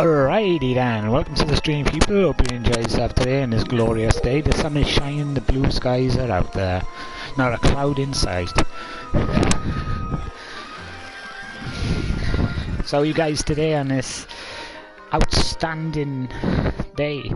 Alrighty then, welcome to the stream people. Hope you enjoy yourself today on this glorious day. The sun is shining, the blue skies are out there. Not a cloud in sight. So you guys today on this outstanding day.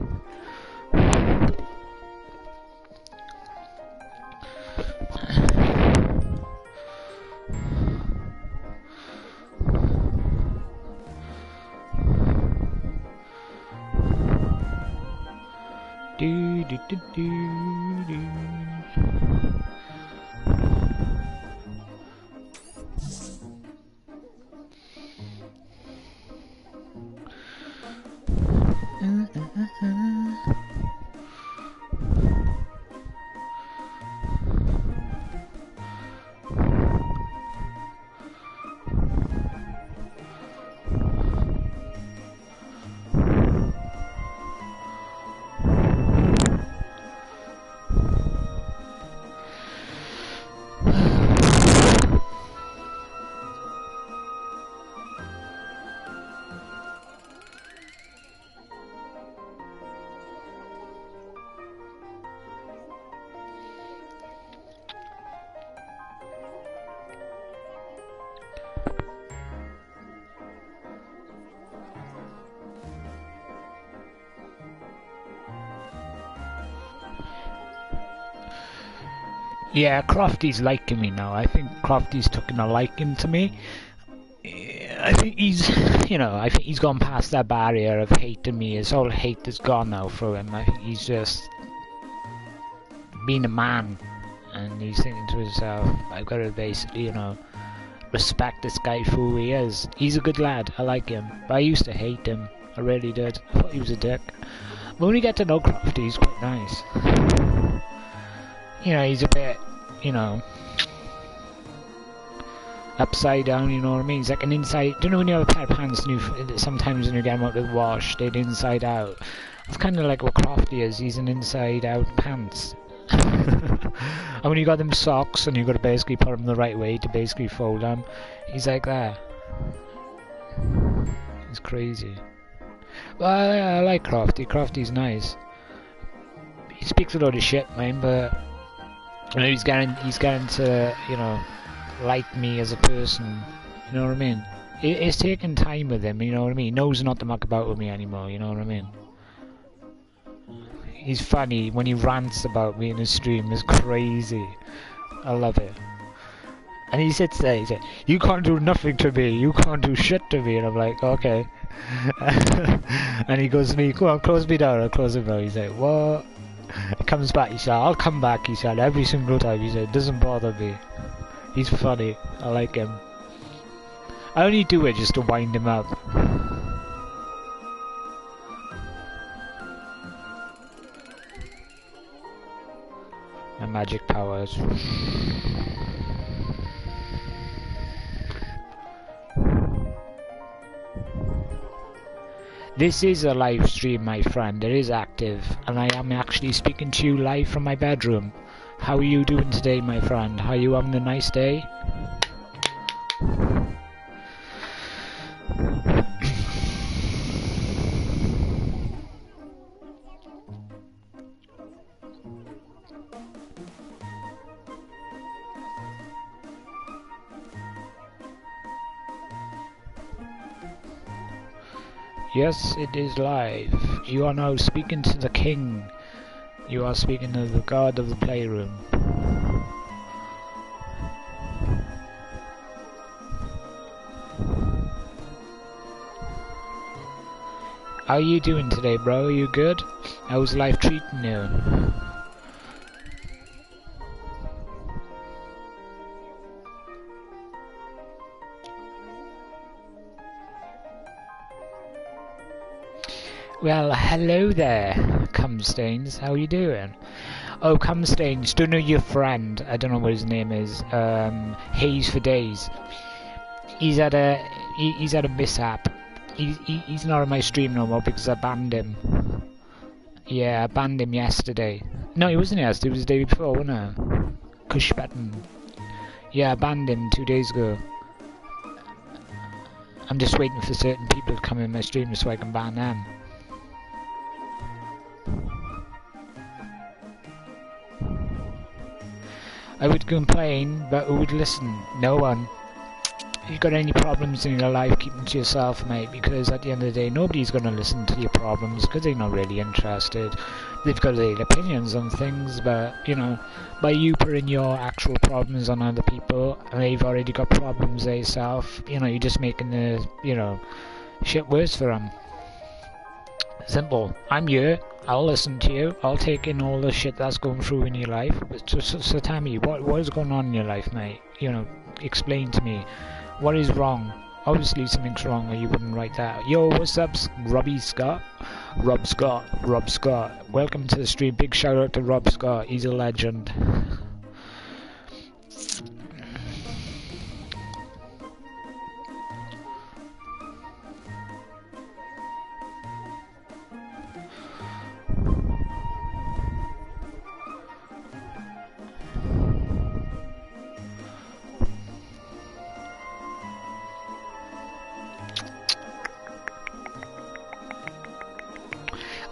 Yeah, Crofty's liking me now. I think Crofty's taken a liking to me. I think he's, I think he's gone past that barrier of hating me. His whole hate is gone now for him. I think he's just being a man. And he's thinking to himself, I've got to basically, respect this guy for who he is. He's a good lad. I like him. But I used to hate him. I really did. I thought he was a dick. But when you get to know Crofty, he's quite nice. He's a bit, upside down, you know what I mean? He's like an inside, do you know when you have a pair of pants and sometimes when you get them out of the wash, they're inside out? It's kind of like what Crofty is, he's an inside out pants. And when you got them socks and you got to basically put them the right way to basically fold them, he's like that. It's crazy. Well, I like Crofty. Crofty's nice. He speaks a lot of shit, man, but he's getting to, like me as a person, you know what I mean? It's taking time with him, you know what I mean? He knows not to muck about with me anymore, you know what I mean? He's funny when he rants about me in his stream, it's crazy. I love it. And he sits there, he said, you can't do nothing to me, you can't do shit to me, and I'm like, okay. And he goes to me, come on, close me down, I'll close him down. He's like, what? He comes back, he said, I'll come back, he said, every single time. He said, it doesn't bother me. He's funny, I like him. I only do it just to wind him up. My magic powers. This is a live stream, my friend. It is active, and I am actually speaking to you live from my bedroom. How are you doing today, my friend? Are you having a nice day? Yes, it is live. You are now speaking to the king. You are speaking to the god of the playroom. How are you doing today, bro? Are you good? How's life treating you? Well, hello there, Cumstains. How are you doing? Oh, Cumstains, don't know your friend. I don't know what his name is. Haze for Days. He's had a mishap. He's not on my stream no more because I banned him. Yeah, I banned him yesterday. No, he wasn't yesterday. It was the day before, wasn't it? Kush button. Yeah, I banned him 2 days ago. I'm just waiting for certain people to come in my stream so I can ban them. I would complain, but who would listen? No one. If you've got any problems in your life, keep them to yourself, mate, because at the end of the day, nobody's going to listen to your problems because they're not really interested. They've got their opinions on things, but, you know, by you putting your actual problems on other people, and they've already got problems themselves, you know, you're just making the, you know, shit worse for them. Simple. I'm here. I'll listen to you. I'll take in all the shit that's going through in your life. So tell me, what is going on in your life, mate? You know, explain to me. What is wrong? Obviously something's wrong or you wouldn't write that. Yo, what's up, Robbie Scott? Rob Scott. Welcome to the stream. Big shout out to Rob Scott. He's a legend.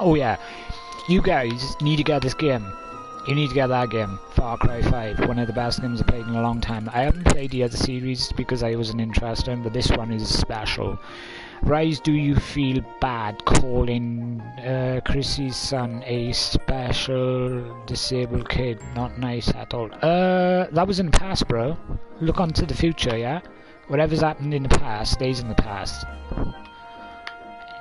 Oh yeah, you guys need to get this game. You need to get that game, Far Cry 5, one of the best games I've played in a long time. I haven't played the other series because I wasn't interested, but this one is special. Rise, do you feel bad calling Chrissy's son a special disabled kid? Not nice at all. That was in the past, bro. Look onto the future, yeah? Whatever's happened in the past stays in the past.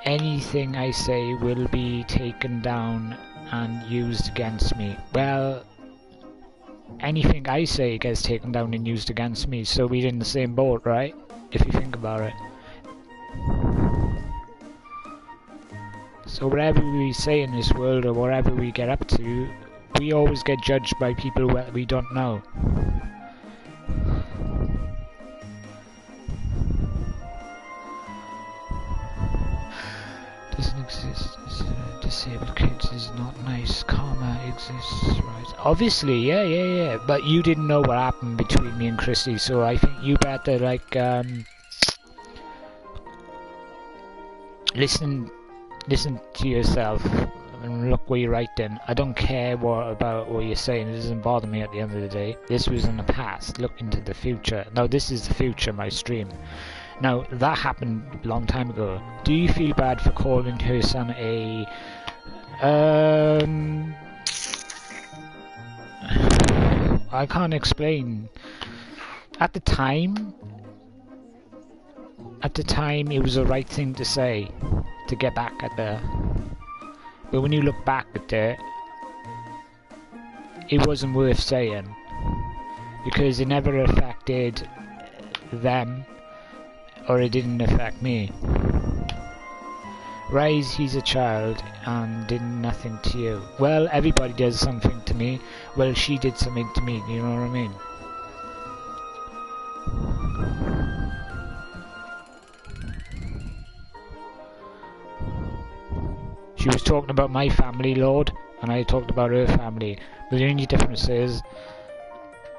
Anything I say will be taken down and used against me. Well, anything I say gets taken down and used against me, so we're in the same boat, right? If you think about it. So whatever we say in this world or whatever we get up to, we always get judged by people that we don't know. Doesn't exist. Disabled kids is not nice. Karma exists, right? Obviously, yeah. But you didn't know what happened between me and Christy, so I think you better like listen to yourself and look what you're writing. I don't care about what you're saying. It doesn't bother me at the end of the day. This was in the past. Look into the future. Now this is the future. My stream. Now, that happened a long time ago. Do you feel bad for calling her son a... I can't explain. At the time, it was the right thing to say, to get back at her. But when you look back at it, it wasn't worth saying. Because it never affected them. Or it didn't affect me. Rise, he's a child and did nothing to you. Well, everybody does something to me. Well, she did something to me, you know what I mean? She was talking about my family, Lord, and I talked about her family. But the only difference is,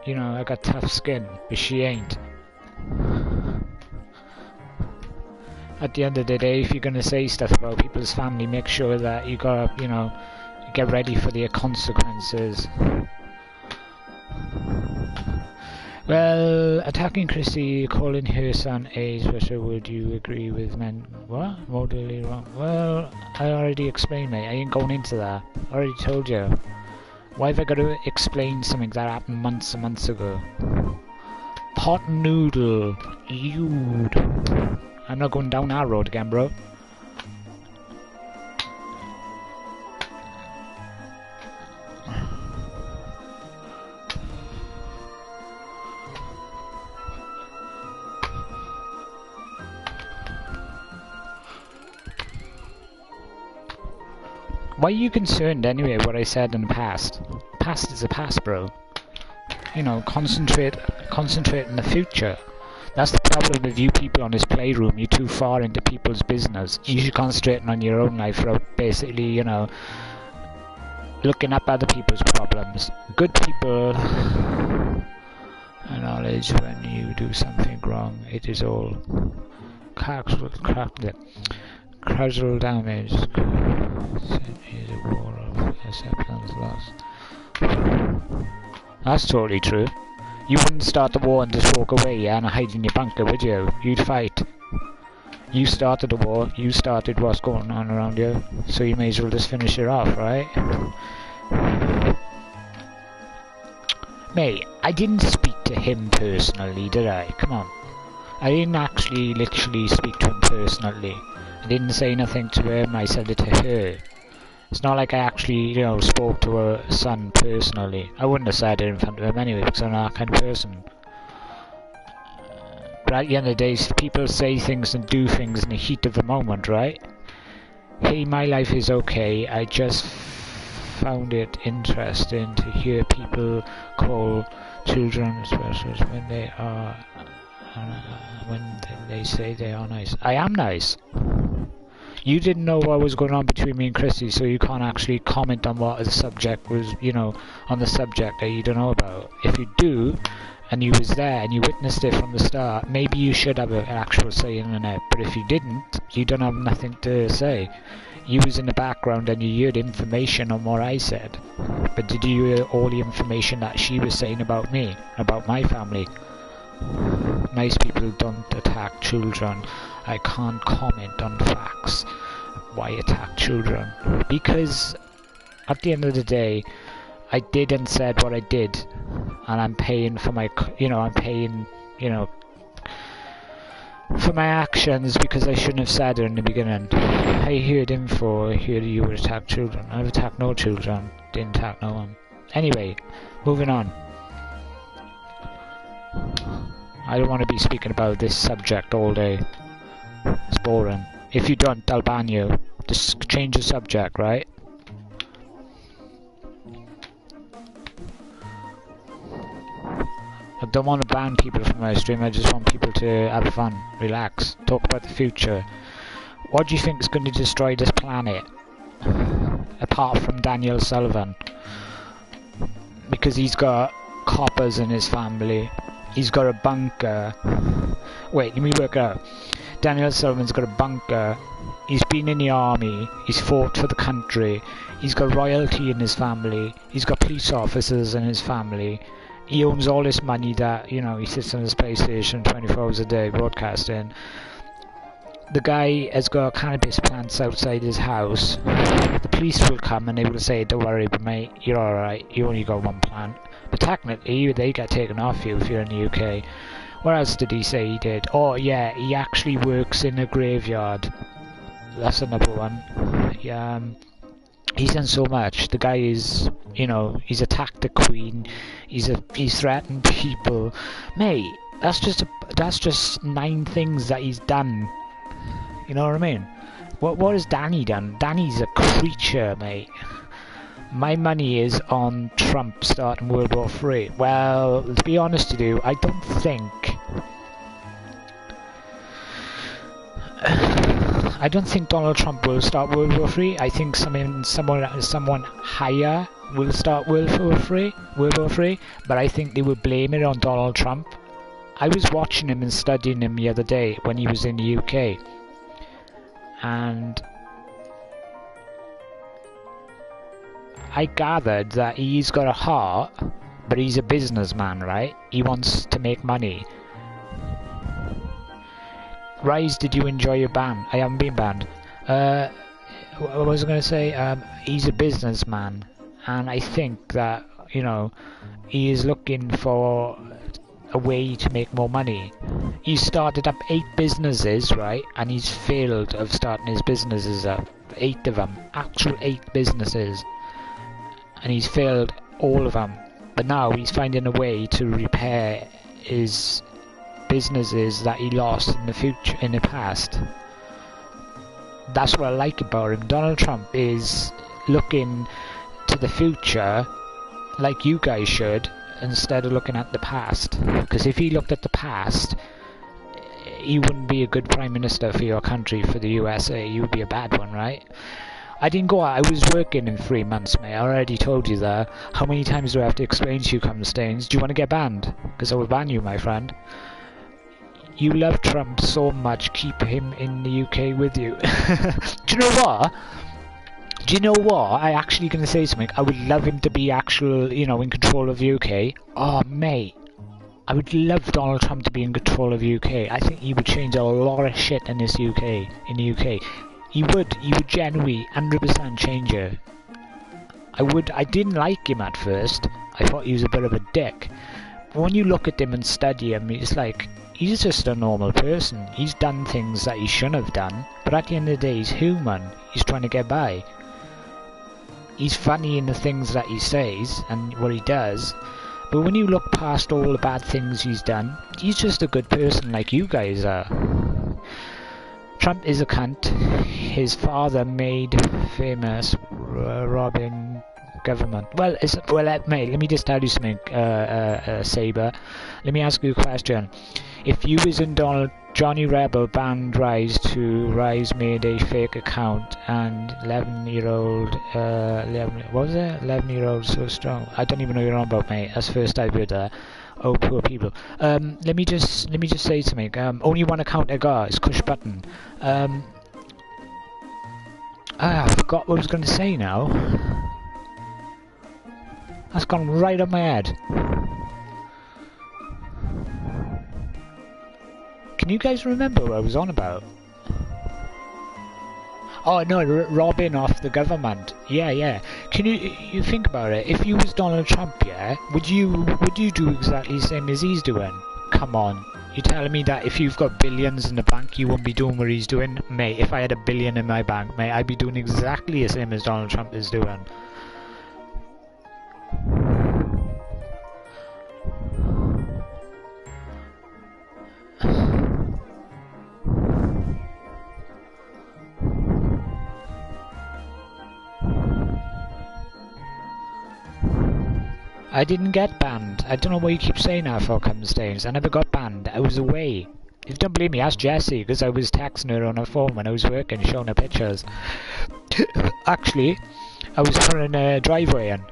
you know, I got tough skin, but she ain't. At the end of the day, if you're going to say stuff about people's family, make sure that you gotta, you know, get ready for the consequences. Well, attacking Chrissy, calling her son a special, would you agree with men? What? Mortally wrong? Well, I already explained, mate. I ain't going into that. I already told you. Why have I got to explain something that happened months and months ago? Pot noodle. Ew. I'm not going down that road again, bro. Why are you concerned anyway what I said in the past? Past is the past, bro. You know, concentrate on the future. That's the problem with you people on this playroom. You're too far into people's business. You should concentrate on your own life without basically, you know, looking up other people's problems. Good people acknowledge when you do something wrong. It is all casual damage. Is a war of acceptance lost. That's totally true. You wouldn't start the war and just walk away, yeah, and hide in your bunker, would you? You'd fight. You started the war, you started what's going on around you, so you may as well just finish it off, right? Mate, I didn't speak to him personally, did I? Come on. I didn't actually literally speak to him personally. I didn't say nothing to him, I said it to her. It's not like I actually, you know, spoke to her son personally. I wouldn't have said it in front of him anyway, because I'm not that kind of person. But at the end of the day, people say things and do things in the heat of the moment, right? Hey, my life is okay. I just found it interesting to hear people call children, especially when they are, when they say they are nice. I am nice. You didn't know what was going on between me and Chrissy, so you can't actually comment on what the subject was, you know, on the subject that you don't know about. If you do, and you was there and you witnessed it from the start, maybe you should have an actual say in it. But if you didn't, you don't have nothing to say. You was in the background and you heard information on what I said. But did you hear all the information that she was saying about me, about my family? Nice people don't attack children. I can't comment on facts. Why attack children? Because at the end of the day, I did and said what I did, and I'm paying for my, I'm paying, for my actions because I shouldn't have said it in the beginning. I heard info. I heard you would attack children. I've attacked no children. Didn't attack no one. Anyway, moving on. I don't want to be speaking about this subject all day. It's boring. If you don't, I'll ban you. Just change the subject, right? I don't want to ban people from my stream, I just want people to have fun, relax, talk about the future. What do you think is going to destroy this planet? Apart from Daniel Sullivan. Because he's got coppers in his family. He's got a bunker. Wait, let me work it out. Daniel Sullivan's got a bunker. He's been in the army. He's fought for the country. He's got royalty in his family. He's got police officers in his family. He owns all this money that, he sits on his PlayStation 24 hours a day broadcasting. The guy has got cannabis plants outside his house. The police will come and they will say, don't worry, but mate, you're alright, you only got one plant. But technically, they get taken off you if you're in the UK. What else did he say he did? Oh yeah, he actually works in a graveyard. That's another one. Yeah, he's done so much. The guy is, he's attacked the Queen. He's threatened people. Mate, that's just 9 things that he's done. You know what I mean? What has Danny done? Danny's a creature, mate. My money is on Trump starting World War III. Well, to be honest with you, I don't think Donald Trump will start World War III. I think someone higher will start World War III, but I think they will blame it on Donald Trump. I was watching him and studying him the other day when he was in the UK, and I gathered that he's got a heart, but he's a businessman, right? He wants to make money. Rise, did you enjoy your ban? I haven't been banned. What was I going to say? He's a businessman, and I think that, you know, he is looking for a way to make more money. He started up 8 businesses, right? And he's failed of starting his businesses up. 8 of them. Actual 8 businesses. And he's failed all of them. But now he's finding a way to repair his businesses that he lost in the future, in the past. That's what I like about him. Donald Trump is looking to the future like you guys should, instead of looking at the past. Because if he looked at the past, he wouldn't be a good prime minister for your country, for the USA. He would be a bad one, right? I didn't go out. I was working in 3 months, mate. I already told you that. How many times do I have to explain to you, Come Stains? Do you want to get banned? Because I will ban you, my friend. You love Trump so much, keep him in the UK with you. Do you know what? Do you know what? I actually going to say something. I would love him to be actual, you know, in control of the UK. Oh, mate. I would love Donald Trump to be in control of the UK. I think he would change a lot of shit in this UK, in the UK. He would genuinely 100% change it. I didn't like him at first. I thought he was a bit of a dick. But when you look at him and study him, it's like, he's just a normal person. He's done things that he shouldn't have done. But at the end of the day, he's human. He's trying to get by. He's funny in the things that he says and what he does. But when you look past all the bad things he's done, he's just a good person like you guys are. Trump is a cunt. His father made famous robbing government. Well, mate, let me just tell you something, Saber. Let me ask you a question. If you was in Johnny Rebel banned Rise to Rise made a fake account and 11-year-old, what was it? 11-year-old so strong. I don't even know what you're on about, mate. That's the first I've heard that. Oh, poor people. Let me just say something. Only one account I got is Cush Button. I forgot what I was going to say now. That's gone right up my head. Can you guys remember what I was on about? Oh no, robbing off the government. Yeah. Can you think about it? If you was Donald Trump, yeah, would you do exactly the same as he's doing? Come on, you're telling me that if you've got billions in the bank, you won't be doing what he's doing, mate? If I had $1 billion in my bank, mate, I'd be doing exactly the same as Donald Trump is doing. I didn't get banned. I don't know what you keep saying now for Come Stains. I never got banned. I was away. If you don't believe me, ask Jessie, because I was texting her on her phone when I was working, showing her pictures. Actually, I was putting a driveway in.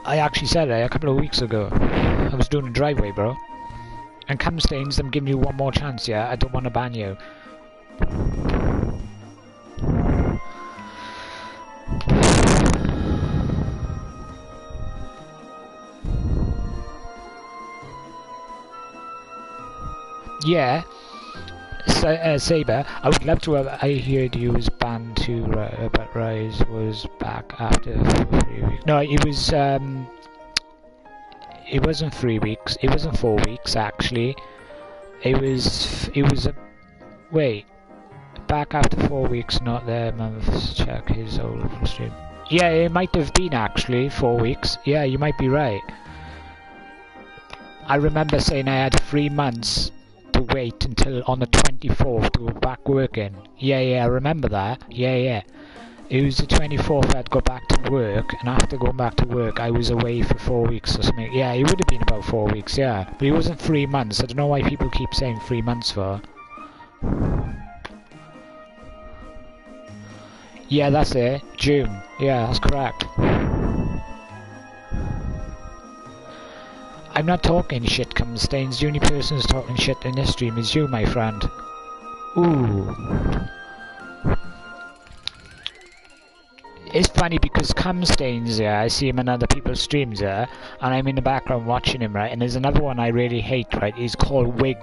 I actually said it a couple of weeks ago. I was doing a driveway, bro. And Come Stains, I'm giving you one more chance, yeah? I don't want to ban you. Yeah, Saber, I would love to have. I heard you was banned to, but Rise was back after 3 weeks. No, it was. It wasn't 3 weeks. It wasn't 4 weeks actually. It was. Wait, back after 4 weeks, not there. Months. Check his old stream. Yeah, it might have been actually 4 weeks. Yeah, you might be right. I remember saying I had 3 months. Wait until on the 24th to go back working. Yeah, I remember that. Yeah. It was the 24th I'd go back to work, and after going back to work I was away for 4 weeks or something. Yeah, it would have been about 4 weeks, yeah. But it wasn't 3 months. I don't know why people keep saying 3 months for. Yeah, that's it. June. Yeah, that's correct. I'm not talking shit, Come Stains. The only person who's talking shit in this stream is you, my friend. Ooh. It's funny because cum stains, yeah, I see him in other people's streams, yeah, and I'm in the background watching him, right? And there's another one I really hate, right? He's called Wig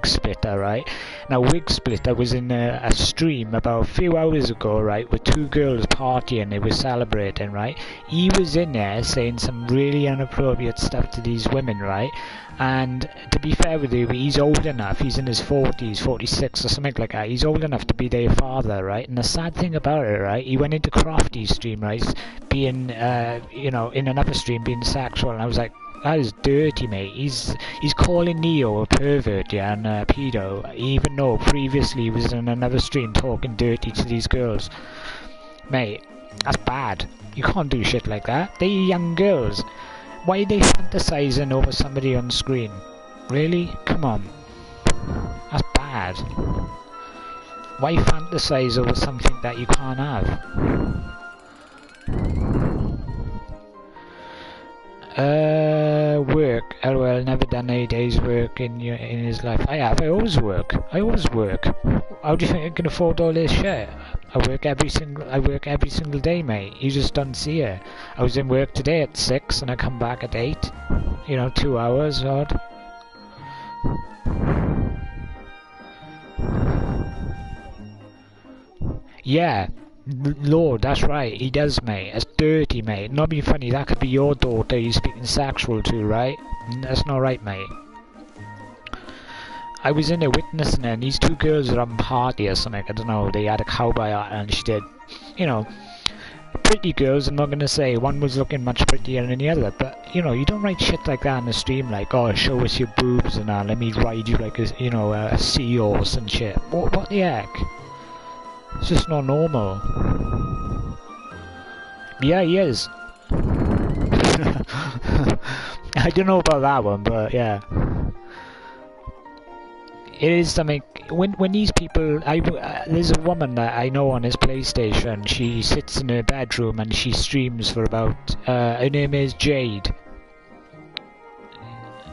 Splitter, right? Now, Wig Splitter was in a stream about a few hours ago, right, with two girls partying, they were celebrating, right? He was in there saying some really inappropriate stuff to these women, right? And to be fair with you, he's old enough, he's in his 40s, 46 or something like that, he's old enough to be their father, right? And the sad thing about it, right, he went into Crofty's stream, right, being, you know, in another stream being sexual, and I was like, that is dirty, mate. He's calling Neo a pervert, yeah, and a pedo, even though previously he was in another stream talking dirty to these girls. Mate, that's bad. You can't do shit like that. They're young girls. Why are they fantasizing over somebody on screen? Really? Come on. That's bad. Why fantasize over something that you can't have? Work. LOL, never done 8 days work in his life. I have. I always work. How do you think I can afford all this shit? I work every single day, mate. You just don't see it. I was in work today at 6 and I come back at 8. You know, 2 hours odd. Yeah. Lord, that's right, he does, mate. That's dirty, mate. Not being funny, that could be your daughter you're speaking sexual to, right? That's not right, mate. I was in there witnessing it, and these two girls were on party or something, I don't know, they had a cowboy hat and she did, you know, pretty girls, I'm not gonna say one was looking much prettier than the other, but, you know, you don't write shit like that on the stream, like, oh, show us your boobs and let me ride you like a, you know, a seahorse and shit. What the heck? It's just not normal. Yeah, he is. I don't know about that one, but yeah. It is something, when these people, there's a woman that I know on his PlayStation, she sits in her bedroom and she streams for about, her name is Jade.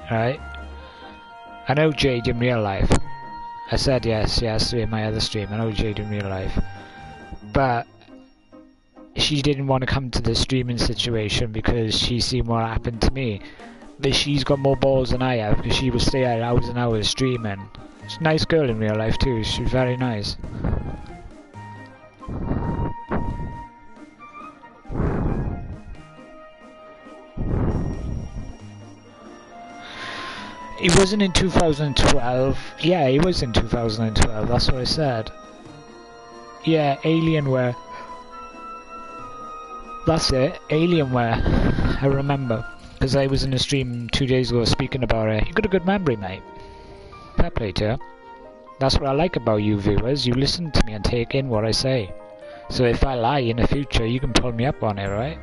Right? I know Jade in real life. I said yes in my other stream, I know Jade in real life. But she didn't want to come to the streaming situation because she seen what happened to me. But she's got more balls than I have because she would stay out hours and hours streaming. She's a nice girl in real life too, she's very nice. It wasn't in 2012. Yeah, it was in 2012, that's what I said. Yeah, Alienware. That's it, Alienware. I remember. Because I was in a stream 2 days ago speaking about it. You got a good memory, mate. Fair play to you. That's what I like about you viewers. You listen to me and take in what I say. So if I lie in the future, you can pull me up on it, right?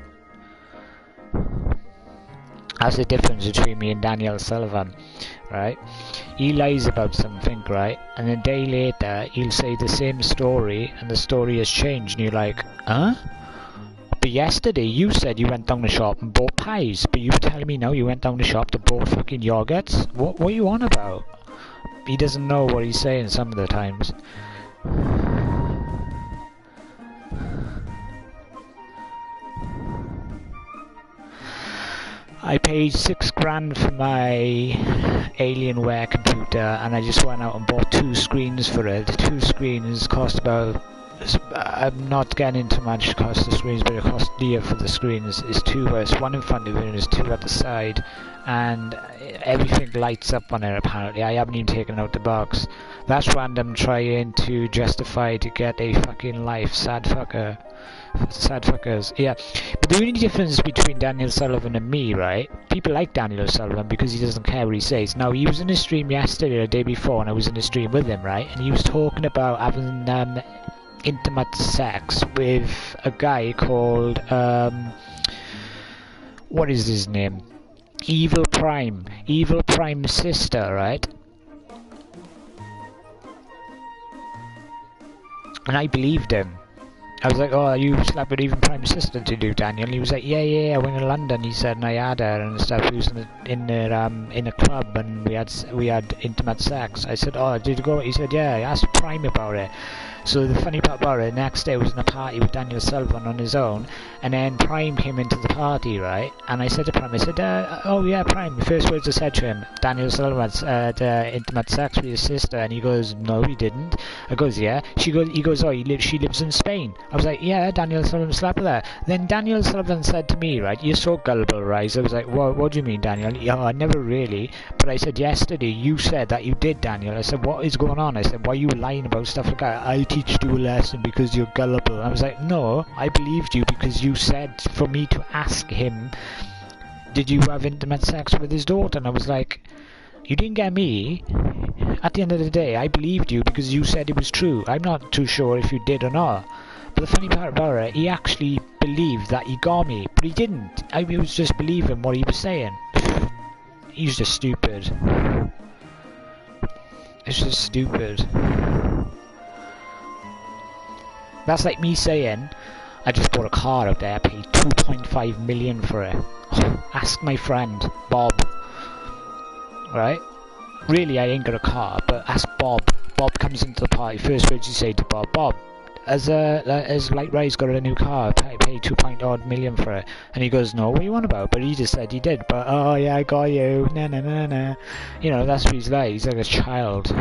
That's the difference between me and Daniel Sullivan, right? He lies about something, right? And a day later, he'll say the same story, and the story has changed, and you're like, huh? But yesterday, you said you went down the shop and bought pies, but you're telling me now you went down the shop to bought fucking yogurts? What are you on about? He doesn't know what he's saying some of the times. I paid $6 for my Alienware computer and I just went out and bought 2 screens for it. 2 screens cost about... I'm not getting into much cost of screens, but it cost dear for the screens. It's 2, it's 1 in front of it and there's 2 at the side. And everything lights up on it apparently. I haven't even taken out the box. That's random trying to justify to get a fucking life. Sad fucker. Sad fuckers, yeah. But the only difference between Daniel Sullivan and me, right? People like Daniel Sullivan because he doesn't care what he says. Now, he was in a stream yesterday or the day before, and I was in a stream with him, right? And he was talking about having intimate sex with a guy called what is his name? Evil Prime Sister, right? And I believed him. I was like, oh, you slept with Even Prime Sister to do, Daniel? And he was like, yeah, I went to London, he said, and I had her and stuff. He was in a club and we had intimate sex. I said, oh, did you go? He said, yeah, I asked Prime about it. So the funny part about it, the next day I was in a party with Daniel Sullivan on his own, and then Prime came into the party, right? And I said to Prime, I said, oh yeah, Prime, the first words I said to him, Daniel Sullivan had intimate sex with his sister, and he goes, no, he didn't. I goes, yeah. He goes, oh, she lives in Spain. I was like, yeah, Daniel Sullivan slept with her. Then Daniel Sullivan said to me, right, you're so gullible, Rise. I was like, what do you mean, Daniel? Yeah, I never really. But I said, yesterday you said that you did, Daniel. I said, what is going on? I said, why are you lying about stuff like that? I teach you a lesson because you're gullible. I was like, no, I believed you because you said for me to ask him, did you have intimate sex with his daughter? And I was like, you didn't get me. At the end of the day, I believed you because you said it was true. I'm not too sure if you did or not. But the funny part about it, he actually believed that he got me, but he didn't. I was just believing what he was saying. He's just stupid. It's just stupid. That's like me saying, I just bought a car out there, I paid 2.5 million for it. Ask my friend, Bob. Right? Really, I ain't got a car, but ask Bob. Bob comes into the party, first words you say to Bob, Bob, as Light Ray's got a new car, I paid 2.odd million for it. And he goes, no, what are you on about? But he just said he did. But, oh yeah, I got you. Nah, nah, nah, nah. You know, that's what he's like. He's like a child.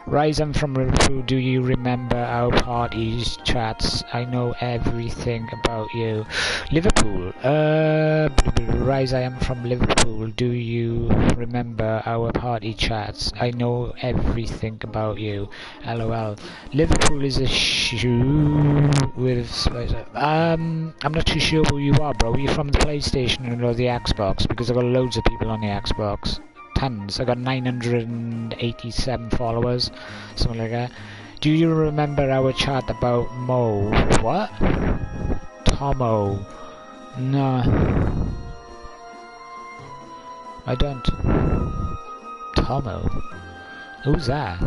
Rise, I'm from Liverpool. Do you remember our parties, chats? I know everything about you. Liverpool. Rise, I am from Liverpool. Do you remember our party chats? I know everything about you. LOL. Liverpool is a shoe with... I'm not too sure who you are, bro. Are you from the PlayStation or the Xbox? Because I've got loads of people on the Xbox. Tons. I got 987 followers, something like that. Do you remember our chat about Mo? What? Tomo? No, I don't. Tomo? Who's that?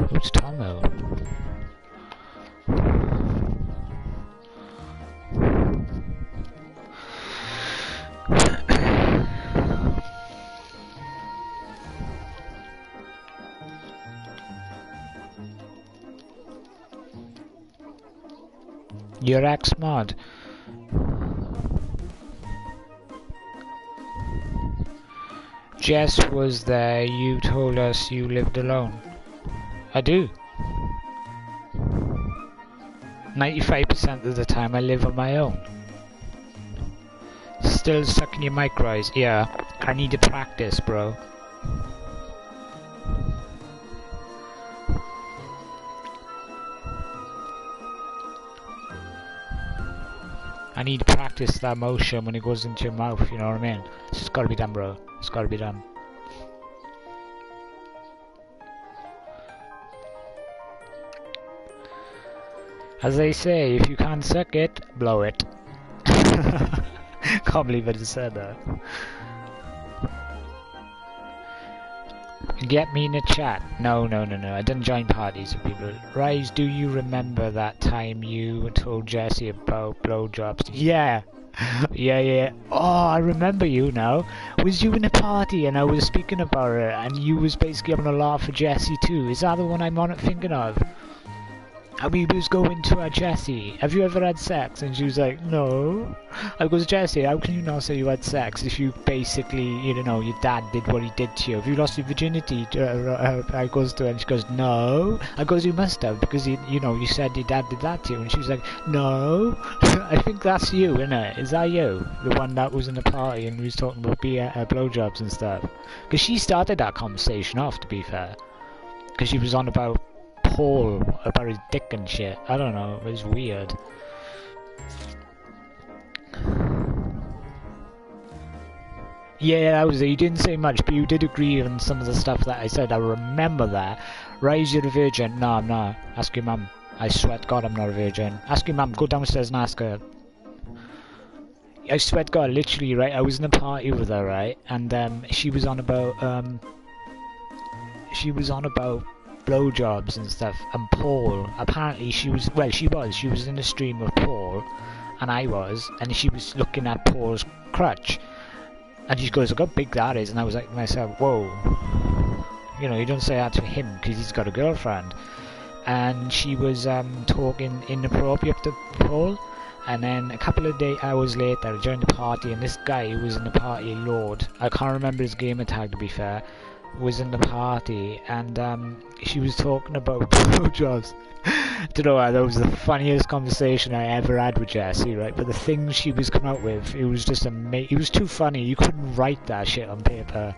Who's Tomo? Your ex-mod. Jess was there. You told us you lived alone. I do. 95% of the time I live on my own. Still stuck in your mic, Rise. Yeah, I need to practice, bro. I need to practice that motion when it goes into your mouth, you know what I mean? It's just gotta be done, bro. It's gotta be done. As they say, if you can't suck it, blow it. Can't believe I just said that. Get me in a chat. No. I didn't join parties with people. Rise, do you remember that time you told Jesse about blowjobs? Yeah. Yeah. Oh, I remember you now. Was you in a party and I was speaking about it and you was basically having a laugh for Jesse too? Is that the one I'm on thinking of? And we was going to her, Jessie, have you ever had sex? And she was like, no. I goes, Jessie, how can you not say you had sex if you basically, you know, your dad did what he did to you? Have you lost your virginity? I goes to her and she goes, no. I goes, you must have, because, you know, you said your dad did that to you. And she was like, no. I think that's you, innit? Is that you? The one that was in the party and we was talking about blowjobs and stuff. Because she started that conversation off, to be fair. Because she was on about Paul, about his dick and shit. I don't know, it was weird. Yeah, that was it. You didn't say much, but you did agree on some of the stuff that I said. I remember that. Rise, you're a virgin. No, I'm not. Ask your mum. I swear to God I'm not a virgin. Ask your mum. Go downstairs and ask her. I swear to God, literally, right? I was in a party with her, right? And she was on about blowjobs and stuff, and Paul, apparently she was in a stream with Paul, and I was, and she was looking at Paul's crutch, and she goes, look how big that is, and I was like to myself, whoa, you know, you don't say that to him because he's got a girlfriend. And she was talking inappropriate to Paul, and then a couple of hours later I joined the party, and this guy who was in the party, Lord, I can't remember his gamer tag to be fair, was in the party, and she was talking about blowjobs. Don't know why, that was the funniest conversation I ever had with Jessie, right? But the things she was coming out with, it was just amazing. It was too funny. You couldn't write that shit on paper.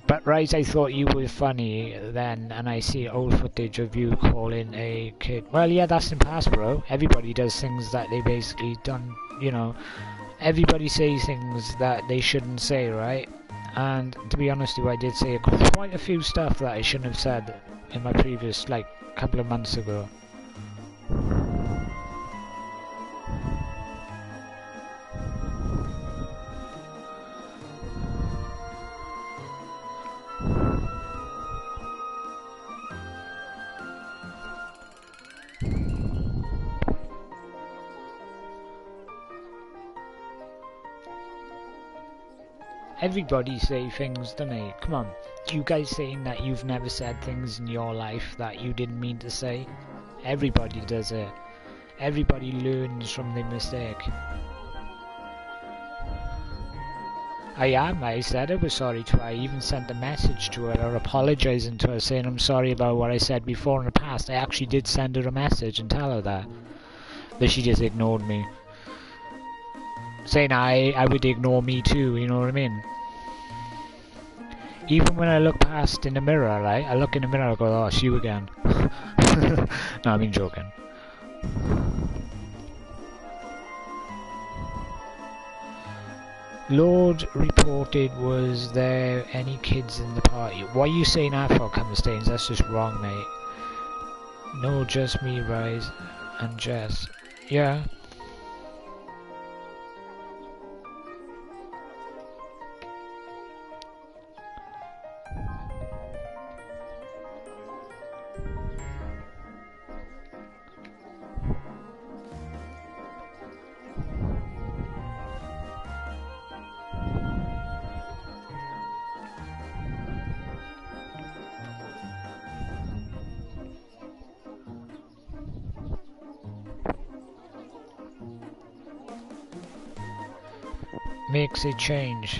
But right, I thought you were funny then, and I see old footage of you calling a kid. Well, yeah, that's in past, bro. Everybody does things that they basically done, you know. Everybody says things that they shouldn't say, right? And to be honest with you, I did say quite a few stuff that I shouldn't have said in my previous, like, couple of months ago. Everybody say things, don't they? Come on, you guys saying that you've never said things in your life that you didn't mean to say? Everybody does it. Everybody learns from their mistake. I said I was sorry to her. I even sent a message to her apologising to her, saying I'm sorry about what I said before in the past. I actually did send her a message and tell her that. But she just ignored me. Saying I would ignore me too, you know what I mean? Even when I look past in the mirror, right? I look in the mirror, I go, oh, it's you again. No, I mean joking. Lord reported, was there any kids in the party? Why are you saying that for, Cumberstains? That's just wrong, mate. No, just me, Rise, and Jess. Yeah. Makes a change.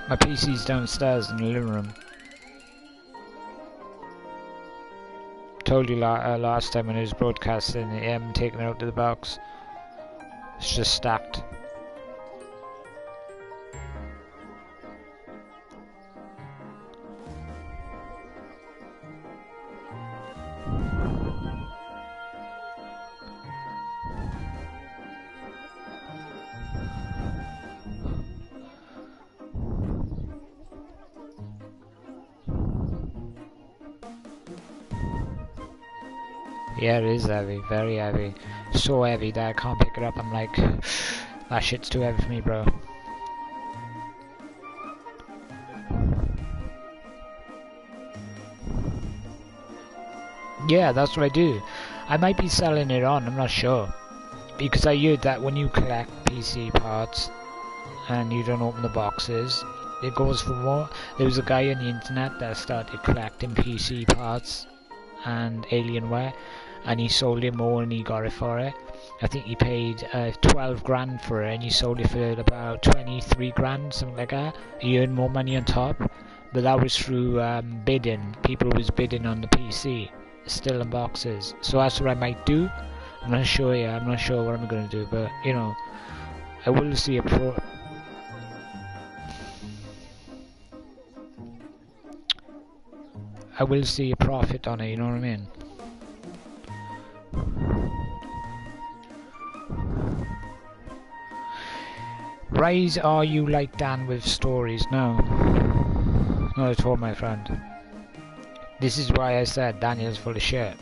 My PC's downstairs in the living room. Told you last time when it was broadcasting, I haven't taken it out to the box. It's just stacked. Yeah, it is heavy, very heavy. So heavy that I can't pick it up. I'm like, that shit's too heavy for me, bro. Yeah, that's what I do. I might be selling it on, I'm not sure. Because I heard that when you collect PC parts and you don't open the boxes, it goes for more. There was a guy on the internet that started collecting PC parts and Alienware, and he sold it more and he got it for it. I think he paid 12 grand for it and he sold it for about 23 grand, something like that. He earned more money on top, but that was through bidding. People was bidding on the PC, still in boxes. So that's what I might do. I'm not sure yet, I'm not sure what I'm going to do, but you know, I will see a pro. I will see a profit on it, you know what I mean? Rise, are you like Dan with stories? No. Not at all, my friend. This is why I said Daniel's full of shit.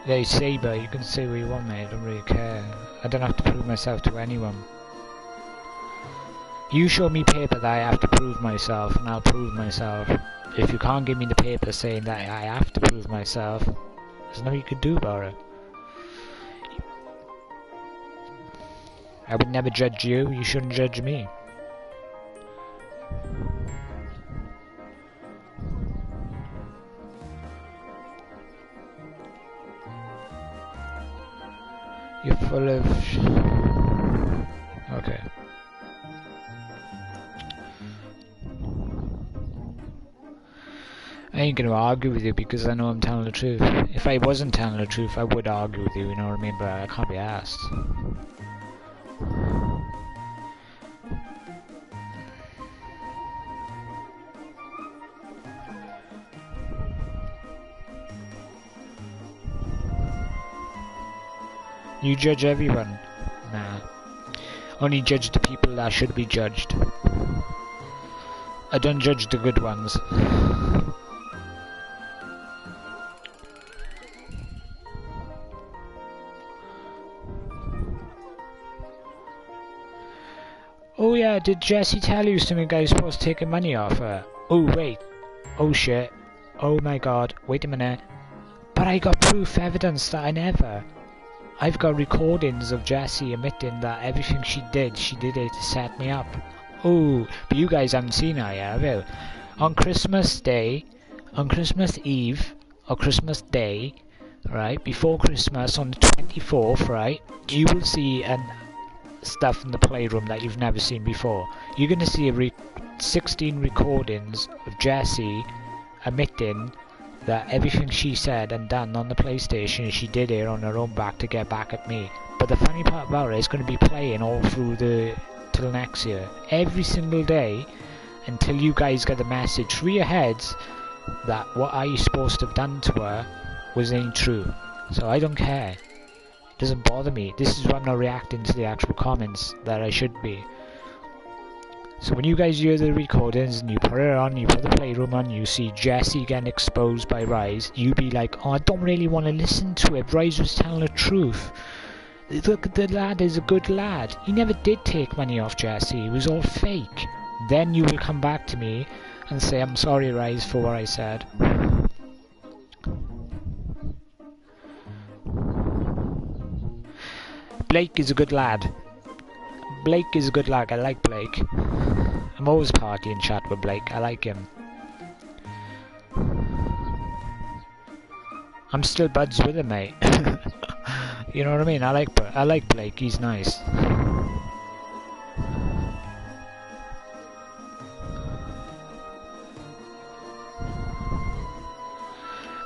Hey, Saber, you can say what you want, mate. I don't really care. I don't have to prove myself to anyone. You show me paper that I have to prove myself, and I'll prove myself. If you can't give me the paper saying that I have to prove myself, there's nothing you can do about it. I would never judge you. You shouldn't judge me. You're full of... Okay. I ain't gonna argue with you because I know I'm telling the truth. If I wasn't telling the truth, I would argue with you, you know what I mean? But I can't be asked. You judge everyone? Nah. Only judge the people that should be judged. I don't judge the good ones. Oh yeah, did Jessie tell you something I was supposed to take money off her? Oh wait. Oh shit. Oh my god. Wait a minute. But I got proof evidence that I never. I've got recordings of Jessie admitting that everything she did it to set me up. Oh, but you guys haven't seen her yet, have you? On Christmas Day, on Christmas Eve, or Christmas Day, right, before Christmas on the 24th, right, you will see stuff in the playroom that you've never seen before. You're going to see 16 recordings of Jessie admitting that everything she said and done on the PlayStation, she did it on her own back to get back at me. But the funny part about it is going to be playing all through till next year. Every single day until you guys get the message through your heads that what I supposed to have done to her ain't true. So I don't care. It doesn't bother me. This is why I'm not reacting to the actual comments that I should be. So when you guys hear the recordings and you put it on, you put the playroom on, you see Jessie getting exposed by Rise, you be like, oh, I don't really want to listen to it. Rise was telling the truth. Look, the lad is a good lad. He never did take money off Jessie. It was all fake. Then you will come back to me and say, I'm sorry, Rise, for what I said. Blake is a good lad. Blake is a good lad. I like Blake. I'm always partying chat with Blake. I like him. I'm still buds with him, mate. You know what I mean? I like Blake. He's nice.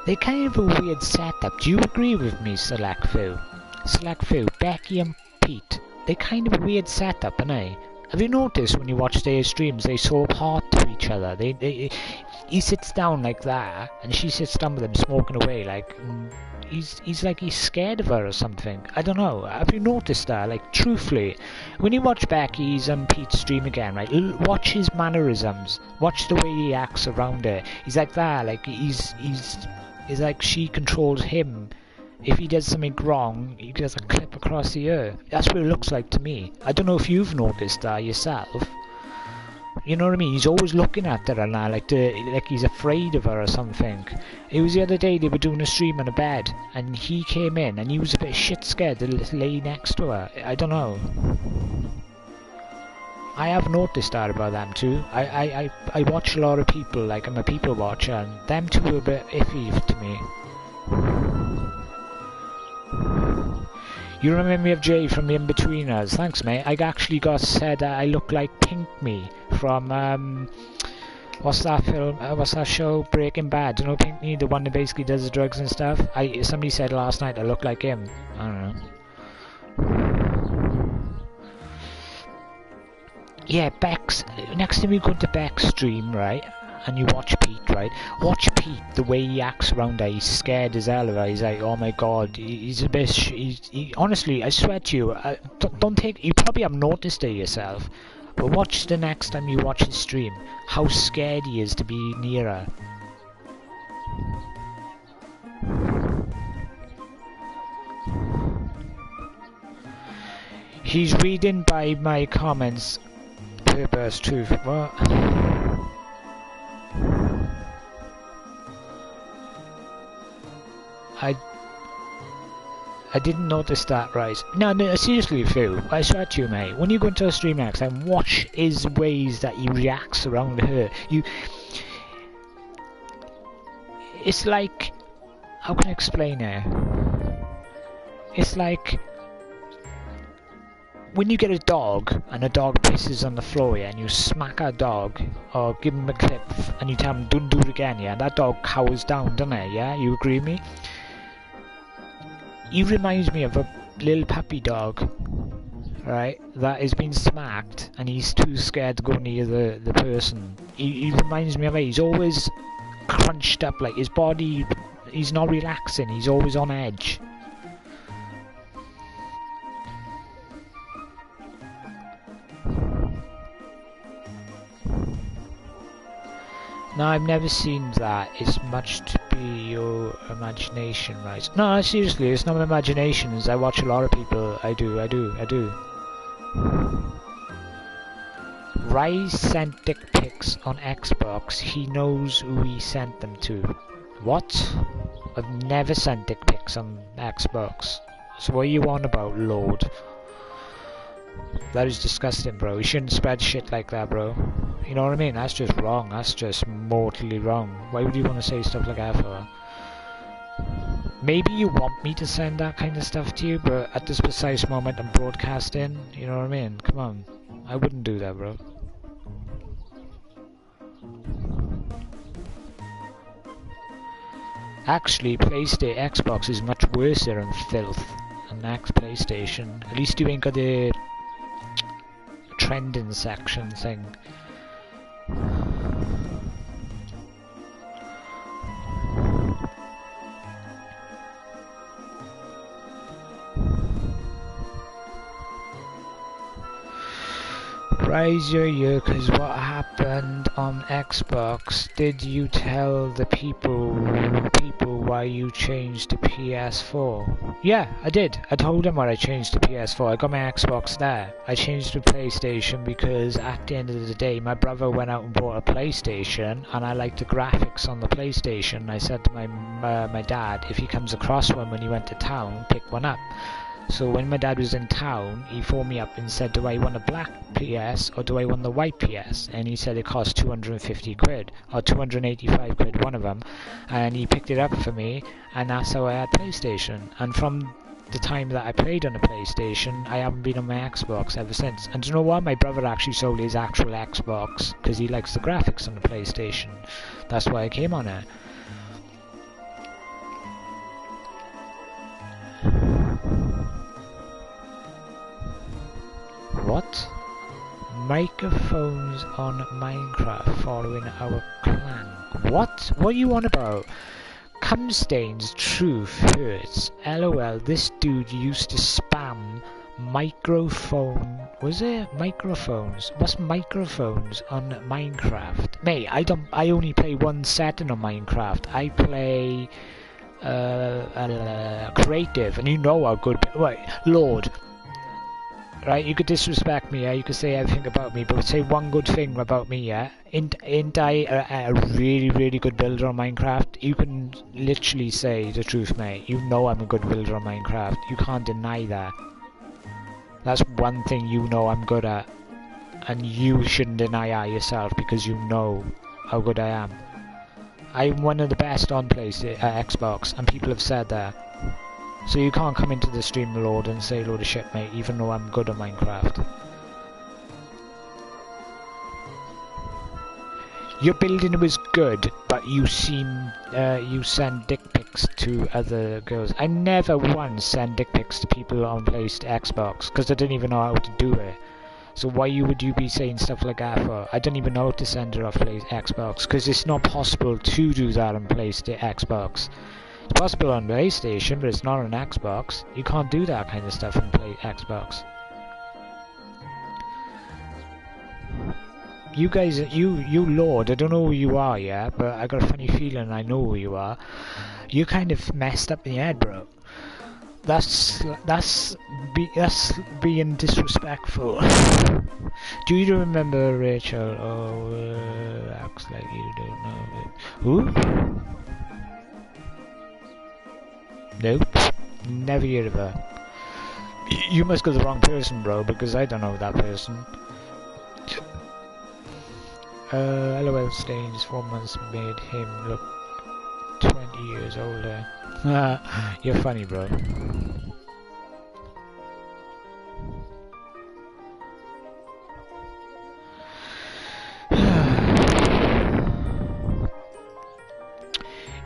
They're kind of a weird setup. Do you agree with me, Select Fu? Select Fu, Becky and Pete. They're kind of a weird setup, aren't they? Have you noticed when you watch their streams, they're so apart to each other? He sits down like that, and she sits down with him smoking away, like he's like he's scared of her or something. I don't know. Have you noticed that? Like, truthfully, when you watch Becky's and Pete's stream again, right? Watch his mannerisms. Watch the way he acts around her. He's like that. Like he's like she controls him. If he does something wrong, he gets a clip across the ear. That's what it looks like to me. I don't know if you've noticed that yourself. You know what I mean? He's always looking at her and that, like he's afraid of her or something. It was the other day they were doing a stream on a bed, and he came in and he was a bit shit scared to lay next to her. I don't know. I have noticed that about them too. I watch a lot of people, like I'm a people watcher, and them two are a bit iffy to me. You remind me of Jay from The In-Betweeners. Thanks, mate. I actually got said I look like Pink Me from, what's that film, what's that show, Breaking Bad. Do you know Pink Me, the one that basically does the drugs and stuff? Somebody said last night I look like him. I don't know. Yeah, Beck's, next time you go to Beck's stream, right, and you watch Pete, right? Watch Pete, the way he acts around there. He's scared as hell of it. He's like, oh my god, he's a bit. Honestly, I swear to you, don't take. You probably haven't noticed it yourself, but watch the next time you watch his stream. How scared he is to be near her. He's reading by my comments. Purpose truth. What? I didn't notice that, right? No, seriously, Phil. I swear to you, mate. When you go into a stream next time, watch his ways that he reacts around her. It's like, how can I explain it? It's like when you get a dog and a dog pisses on the floor, yeah, and you smack a dog or give him a clip and you tell him don't do it again, yeah, and that dog cowers down, doesn't it? Yeah, you agree with me? He reminds me of a little puppy dog, right, that has been smacked and he's too scared to go near the person. He reminds me of it. He's always crunched up, like his body, he's not relaxing, he's always on edge. No, I've never seen that. It's much to be your imagination, right? No, seriously, it's not my imagination. I watch a lot of people. I do. Rise sent dick pics on Xbox. He knows who he sent them to. What? I've never sent dick pics on Xbox. So what are you on about, Lord? That is disgusting, bro. You shouldn't spread shit like that, bro. You know what I mean? That's just wrong. That's just mortally wrong. Why would you want to say stuff like that for? Maybe you want me to send that kind of stuff to you, but at this precise moment I'm broadcasting. You know what I mean? Come on. I wouldn't do that, bro. Actually, Xbox is much worse than filth than PlayStation. At least you ain't got the trending section thing. Raise your ear, cause what happened on Xbox? Did you tell the people why you changed to PS4? Yeah, I did. I told them why I changed to PS4. I got my Xbox there. I changed to PlayStation because at the end of the day, my brother went out and bought a PlayStation, and I liked the graphics on the PlayStation. I said to my dad, if he comes across one when he went to town, pick one up. So when my dad was in town, he phoned me up and said, do I want a black PS or do I want the white PS? And he said it cost 250 quid or 285 quid, one of them. And he picked it up for me, and that's how I had PlayStation. And from the time that I played on the PlayStation, I haven't been on my Xbox ever since. And you know what? My brother actually sold his actual Xbox because he likes the graphics on the PlayStation. That's why I came on it. What? Microphones on Minecraft following our clan. What? What are you on about? Cumstain's truth hurts. LOL, this dude used to spam microphone. Was it? Microphones. What's microphones on Minecraft? Mate, I only play one setting on Minecraft. I play creative, and you know how good. Wait, Lord. Right, you could disrespect me, yeah? You could say everything about me, but say one good thing about me, yeah? Ain't I a really, really good builder on Minecraft? You can literally say the truth, mate. You know I'm a good builder on Minecraft. You can't deny that. That's one thing you know I'm good at. And you shouldn't deny that yourself, because you know how good I am. I'm one of the best on Xbox, and people have said that. So you can't come into the stream, Lord, and say a load of shit, mate, even though I'm good on Minecraft. Your building was good, but you send dick pics to other girls. I never once send dick pics to people on Xbox, because I didn't even know how to do it. So why would you be saying stuff like that for? I don't even know how to send her off Xbox, because it's not possible to do that on Xbox. It's possible on PlayStation, but it's not on Xbox. You can't do that kind of stuff on Xbox. You guys, you Lord, I don't know who you are, yeah, but I got a funny feeling I know who you are. You kind of messed up in the head, bro. That's being disrespectful. Do you remember Rachel? Oh, acts like you don't know it. Who? Nope, never heard of her. You must go the wrong person, bro, because I don't know that person. LOL stains 4 months made him look 20 years older. You're funny, bro.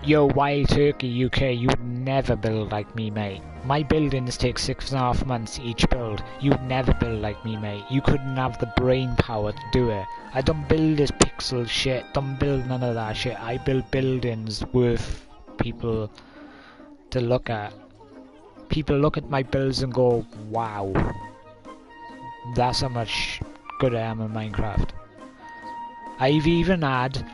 Yo, Wild Turkey UK, you would never build like me, mate. My buildings take 6.5 months each build. You would never build like me, mate. You couldn't have the brain power to do it. I don't build this pixel shit. Don't build none of that shit. I build buildings worth people to look at. People look at my builds and go, wow. That's how much good I am in Minecraft. I've even had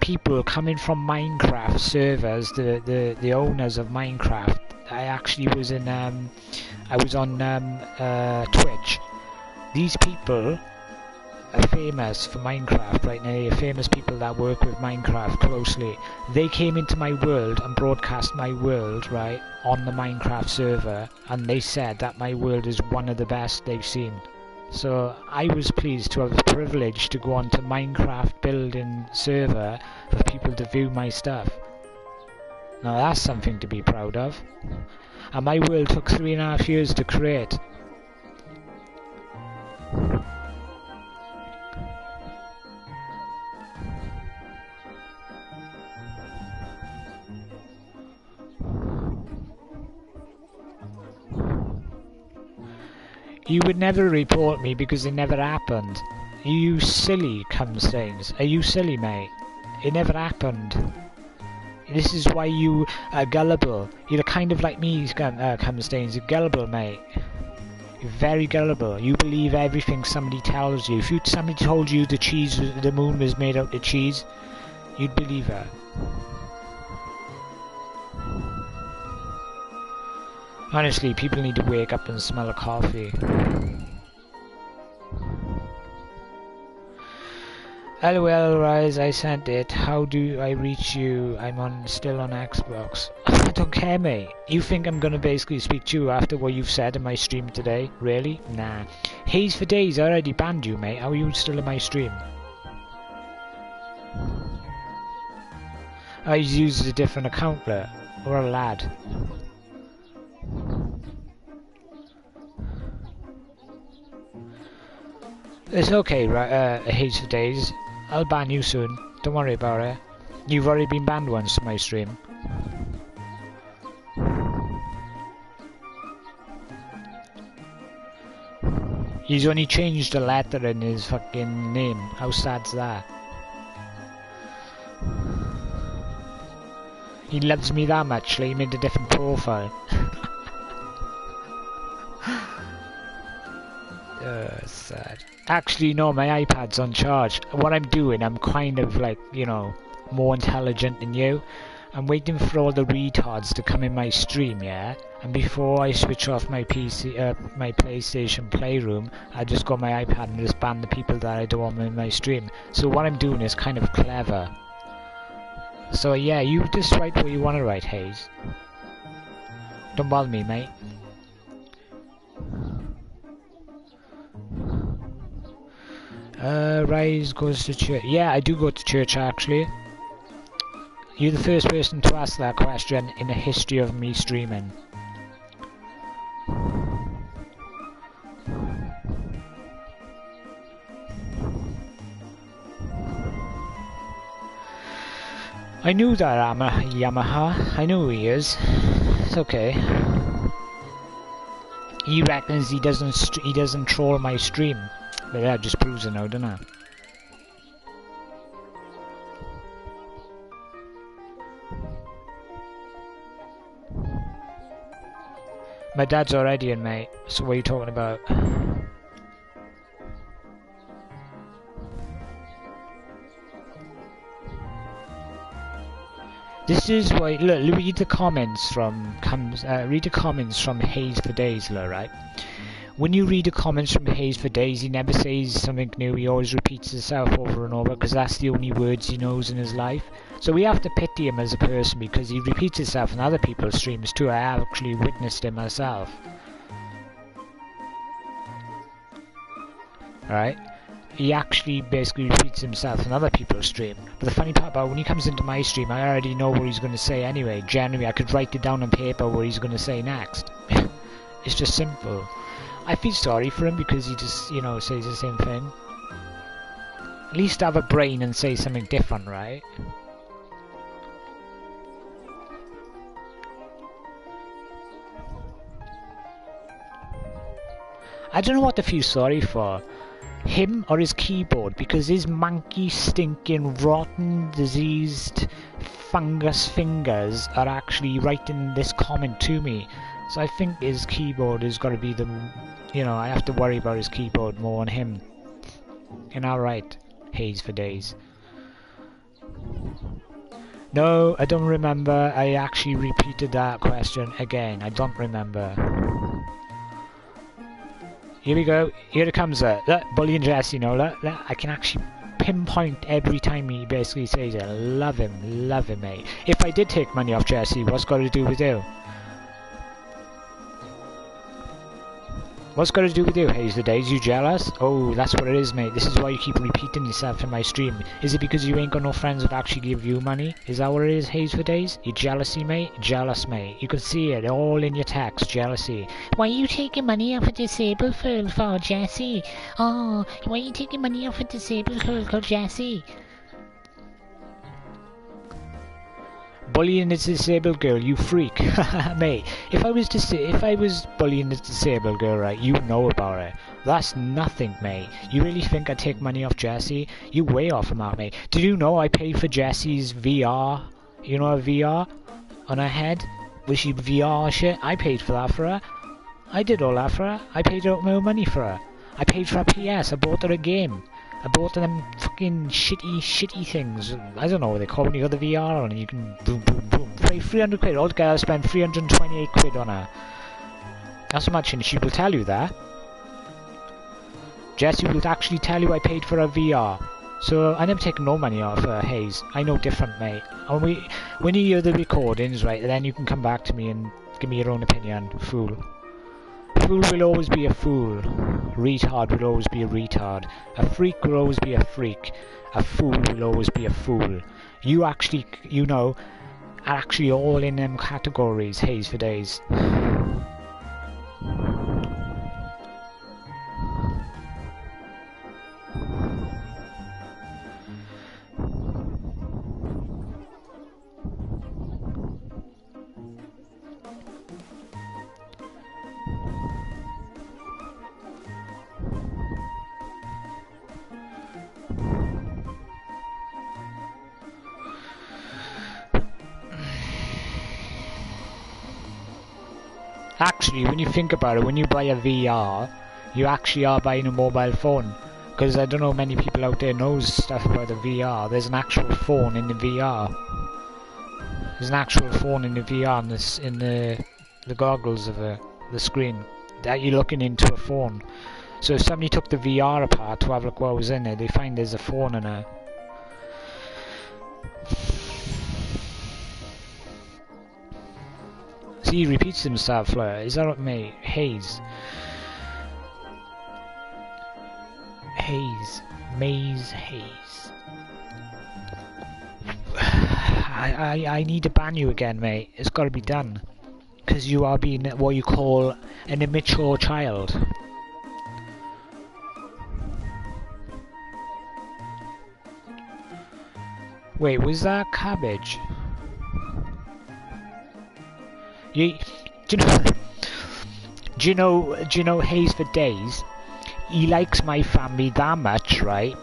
people coming from Minecraft servers, the owners of Minecraft. I actually was in I was on Twitch. These people are famous for Minecraft right now. They're famous people that work with Minecraft closely. They came into my world and broadcast my world, right, on the Minecraft server, and they said that my world is one of the best they've seen. So I was pleased to have the privilege to go onto Minecraft building server for people to view my stuff. Now that's something to be proud of. And my world took 3.5 years to create. You would never report me because it never happened. You silly cumstains. Are you silly, mate? It never happened. This is why you are gullible. You're kind of like me, cumstains. You're gullible, mate. You're very gullible. You believe everything somebody tells you. If somebody told you the moon was made out of cheese, you'd believe her. Honestly, people need to wake up and smell a coffee. LOL, Rise, I sent it. How do I reach you? I'm still on Xbox. I don't care, mate. You think I'm gonna basically speak to you after what you've said in my stream today? Really? Nah. Haze for Days, I already banned you, mate. How are you still in my stream? I used a different account there. Or a lad. It's okay, right, Haze for Days. I'll ban you soon. Don't worry about it. You've already been banned once from my stream. He's only changed a letter in his fucking name. How sad's that? He loves me that much, like he made a different profile. Sad. Actually, no, my iPad's on charge. What I'm doing, I'm kind of like, you know, more intelligent than you. I'm waiting for all the retards to come in my stream, yeah? And before I switch off my my PlayStation Playroom, I just got my iPad and just ban the people that I don't want in my stream. So what I'm doing is kind of clever. So yeah, you just write what you want to write, Haze. Don't bother me, mate. Rise goes to church. Yeah, I do go to church, actually. You're the first person to ask that question in the history of me streaming. I knew that Yamaha. I knew who he is. It's okay. He reckons he doesn't troll my stream, but that just proves it now, doesn't it? My dad's already in, mate. So what are you talking about? This is why. Look, read the comments from Hayes for Days, right? When you read the comments from Hayes for Days, he never says something new. He always repeats himself over and over because that's the only words he knows in his life. So we have to pity him as a person because he repeats himself in other people's streams too. I actually witnessed it myself. Alright? He actually basically repeats himself in other people's stream. But the funny part about when he comes into my stream, I already know what he's going to say anyway. Generally, I could write it down on paper what he's going to say next. It's just simple. I feel sorry for him because he just, you know, says the same thing. At least have a brain and say something different, right? I don't know what to feel sorry for. Him or his keyboard, because his manky, stinking, rotten, diseased, fungus fingers are actually writing this comment to me. So I think his keyboard has got to be the, you know, I have to worry about his keyboard more than him. And alright, Hayes for Days. No, I don't remember. I actually repeated that question again. I don't remember. Here we go. Here it comes. Look, Bully and Jesse, no, look, I can actually pinpoint every time he basically says it. Love him, mate. If I did take money off Jesse, what's got to do with you? What's got to do with you, Hayes the Days? You jealous? Oh, that's what it is, mate. This is why you keep repeating yourself in my stream. Is it because you ain't got no friends that actually give you money? Is that what it is, Hayes for Days? You jealousy, mate? Jealous, mate. You can see it all in your text. Jealousy. Why are you taking money off a disabled girl for, Jesse? Oh, why are you taking money off a disabled girl called Jesse? Bullying a disabled girl, you freak. Mate, if I was bullying a disabled girl, right, you know about it. That's nothing, mate. You really think I take money off Jessie? You way off from that, mate. Did you know I paid for Jessie's VR? You know, a VR on her head? Was she VR shit? I paid for that for her. I did all that for her. I paid out my own money for her. I paid for her PS. I bought her a game. I bought them fucking shitty things. I don't know what they call when you got the VR on and you can boom boom boom. Pay 300 quid. Altogether I spent 328 quid on her. That's how much, and she will tell you that. Jessie will actually tell you I paid for her VR. So I never take no money off Hayes. I know different, mate. And when you hear the recordings, right, then you can come back to me and give me your own opinion, fool. Fool will always be a fool. Retard will always be a retard. A freak will always be a freak. A fool will always be a fool. You actually, you know, are actually all in them categories, Hayes for Days. Actually, when you think about it, when you buy a VR, you actually are buying a mobile phone. Because I don't know many people out there knows stuff about the VR. There's an actual phone in the VR. There's an actual phone in the VR in the goggles of the screen. That you're looking into a phone. So if somebody took the VR apart to have a look what was in there, they find there's a phone in it. See, he repeats himself, like, is that what me? Hayes. Maze Hayes. I need to ban you again, mate. It's got to be done. Because you are being what you call an immature child. Wait, was that cabbage? Do Do you know Hayes for days? He likes my family that much, right?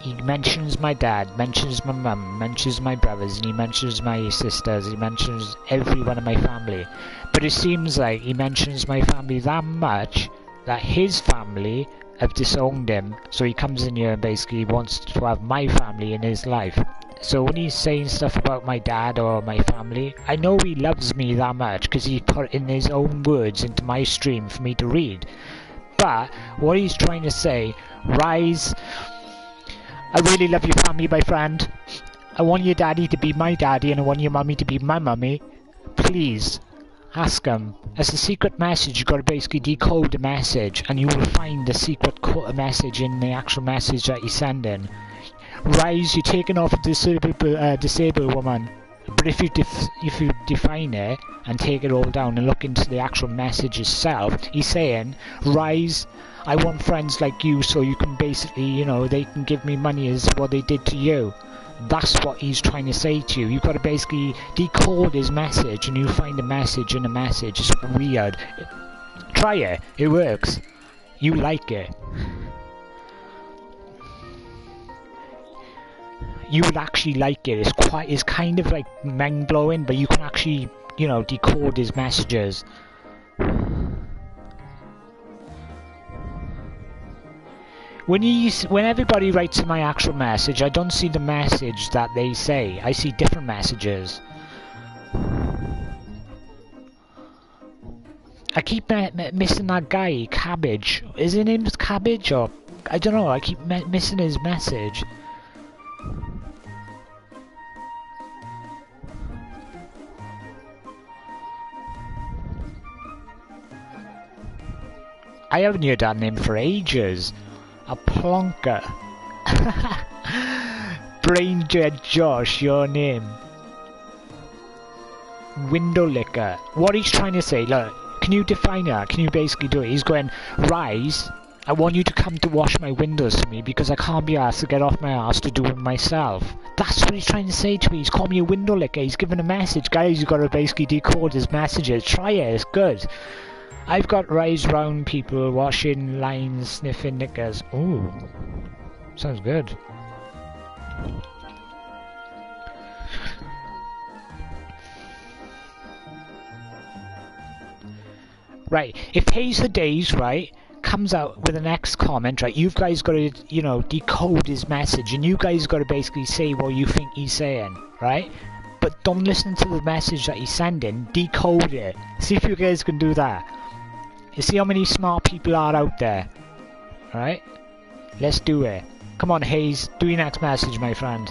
He mentions my dad, mentions my mum, mentions my brothers, and he mentions my sisters, he mentions everyone in my family. But it seems like he mentions my family that much that his family have disowned him, so he comes in here and basically wants to have my family in his life. So when he's saying stuff about my dad or my family, I know he loves me that much because he put in his own words into my stream for me to read. But what he's trying to say, Rise, I really love your family, my friend. I want your daddy to be my daddy and I want your mummy to be my mummy. Please, ask him. As a secret message, you've got to basically decode the message and you will find the secret message in the actual message that he's sending. Rise, you're taking off a disabled woman. But if you define it and take it all down and look into the actual message itself, he's saying, Rise, I want friends like you so you can basically, you know, they can give me money as what they did to you. That's what he's trying to say to you. You've got to basically decode his message and you find the message in the message. It's weird. Try it. It works. You like it. You would actually like it. It's kind of like mind blowing, but you can actually, you know, decode his messages. When everybody writes in my actual message, I don't see the message that they say. I see different messages. I keep missing that guy, Cabbage. Is his name Cabbage or I don't know. I keep missing his message. I haven't heard that name for ages. A plonker. Brain Dead Josh, your name. Window licker. What he's trying to say, look, can you define that? Can you basically do it? He's going, Rise, I want you to come to wash my windows for me because I can't be asked to get off my ass to do it myself. That's what he's trying to say to me. He's calling me a window licker. He's giving a message. Guys, you've got to basically decode his messages. Try it, it's good. I've got Rise round people washing lines, sniffing knickers. Ooh, sounds good. Right, if Hayes for Days, right, comes out with the next comment, right, you guys got to, you know, decode his message, and you guys got to basically say what you think he's saying, right? But don't listen to the message that he's sending, decode it. See if you guys can do that. You see how many smart people are out there, right? Let's do it. Come on, Hayes, do your next message, my friend.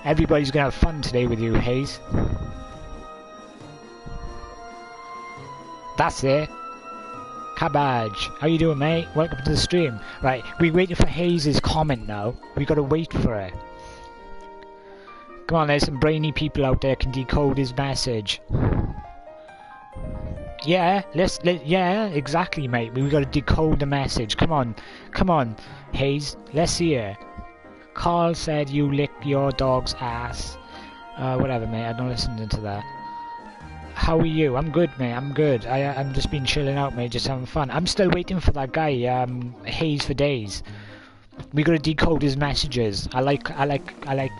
Everybody's gonna have fun today with you, Hayes. That's it. Cabbage, how you doing, mate? Welcome to the stream. Right, we're waiting for Hayes' comment now. We gotta wait for it. Come on, there's some brainy people out there can decode his message. Yeah, yeah, exactly, mate. We gotta decode the message. Come on, Hayes. Let's see it. Carl said you lick your dog's ass. Whatever, mate. I'm not listening to that. How are you? I'm good, mate. I'm good. I'm just been chilling out, mate. Just having fun. I'm still waiting for that guy, Hayes for Days. We gotta decode his messages. I like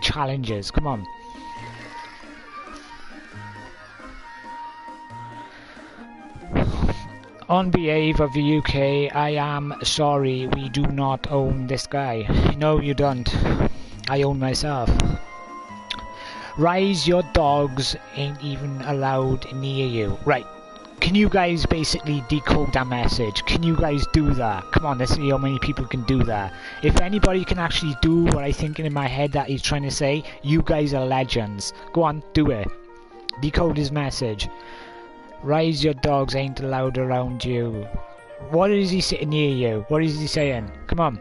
challenges. Come on. On behalf of the UK, I am sorry we do not own this guy. No, you don't. I own myself. Rise, your dogs ain't even allowed near you. Right. Can you guys basically decode that message? Can you guys do that? Come on, let's see how many people can do that. If anybody can actually do what I'm thinking in my head that he's trying to say, you guys are legends. Go on, do it. Decode his message. Rise, your dogs ain't allowed around you. What is he sitting near you? What is he saying? Come on.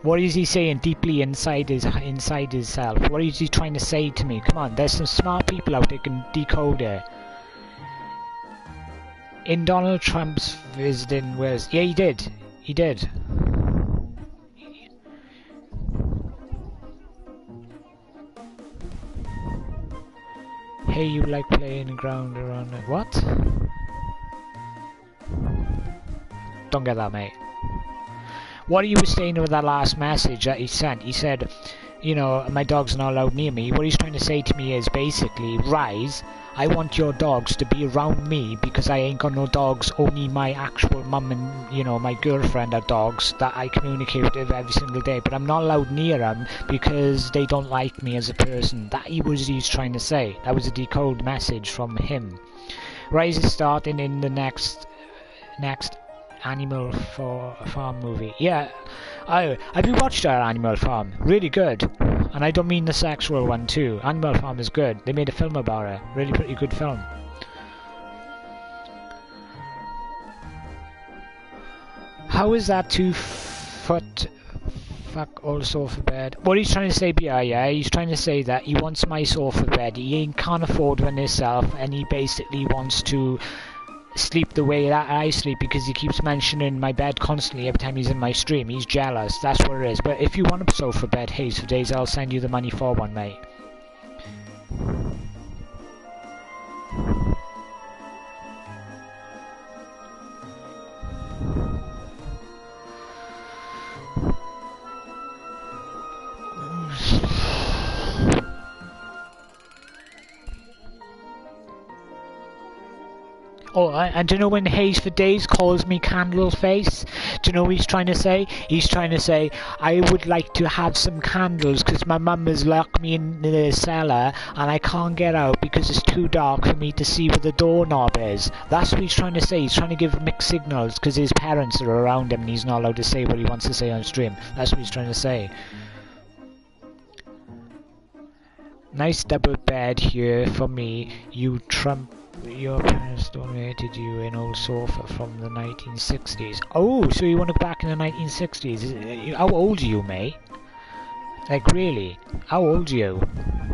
What is he saying deeply inside himself? What is he trying to say to me? Come on, there's some smart people out there can decode it. In Donald Trump's visiting Wales. Yeah, he did. He did. Hey, you like playing ground around it. What? Don't get that, mate. What he was saying with that last message that he sent, he said, you know, my dog's not allowed near me. What he's trying to say to me is basically, Rise, I want your dogs to be around me because I ain't got no dogs. Only my actual mum and, you know, my girlfriend are dogs that I communicate with every single day. But I'm not allowed near them because they don't like me as a person. That he's trying to say. That was a decoded message from him. Rise is starting in the next Animal Farm movie. Yeah, have you watched our Animal Farm? Really good. And I don't mean the sexual one too. Animal Farm is good. They made a film about it. Really pretty good film. How is that 2 foot? Fuck all sofa bed. What he's trying to say, yeah, he's trying to say that he wants my sofa bed. He can't afford one himself, and he basically wants to sleep the way that I sleep because he keeps mentioning my bed constantly every time he's in my stream. He's jealous, that's what it is. But if you want a sofa bed, hey, for days I'll send you the money for one, mate. Oh, and do you know when Hayes for Days calls me Candle Face? Do you know what he's trying to say? He's trying to say, I would like to have some candles because my mum has locked me in the cellar and I can't get out because it's too dark for me to see where the doorknob is. That's what he's trying to say. He's trying to give mixed signals because his parents are around him and he's not allowed to say what he wants to say on stream. That's what he's trying to say. Nice double bed here for me, you Trump. Your parents donated you an old sofa from the 1960s. Oh, so you want to go back in the 1960s? How old are you, mate? Like, really? How old are you?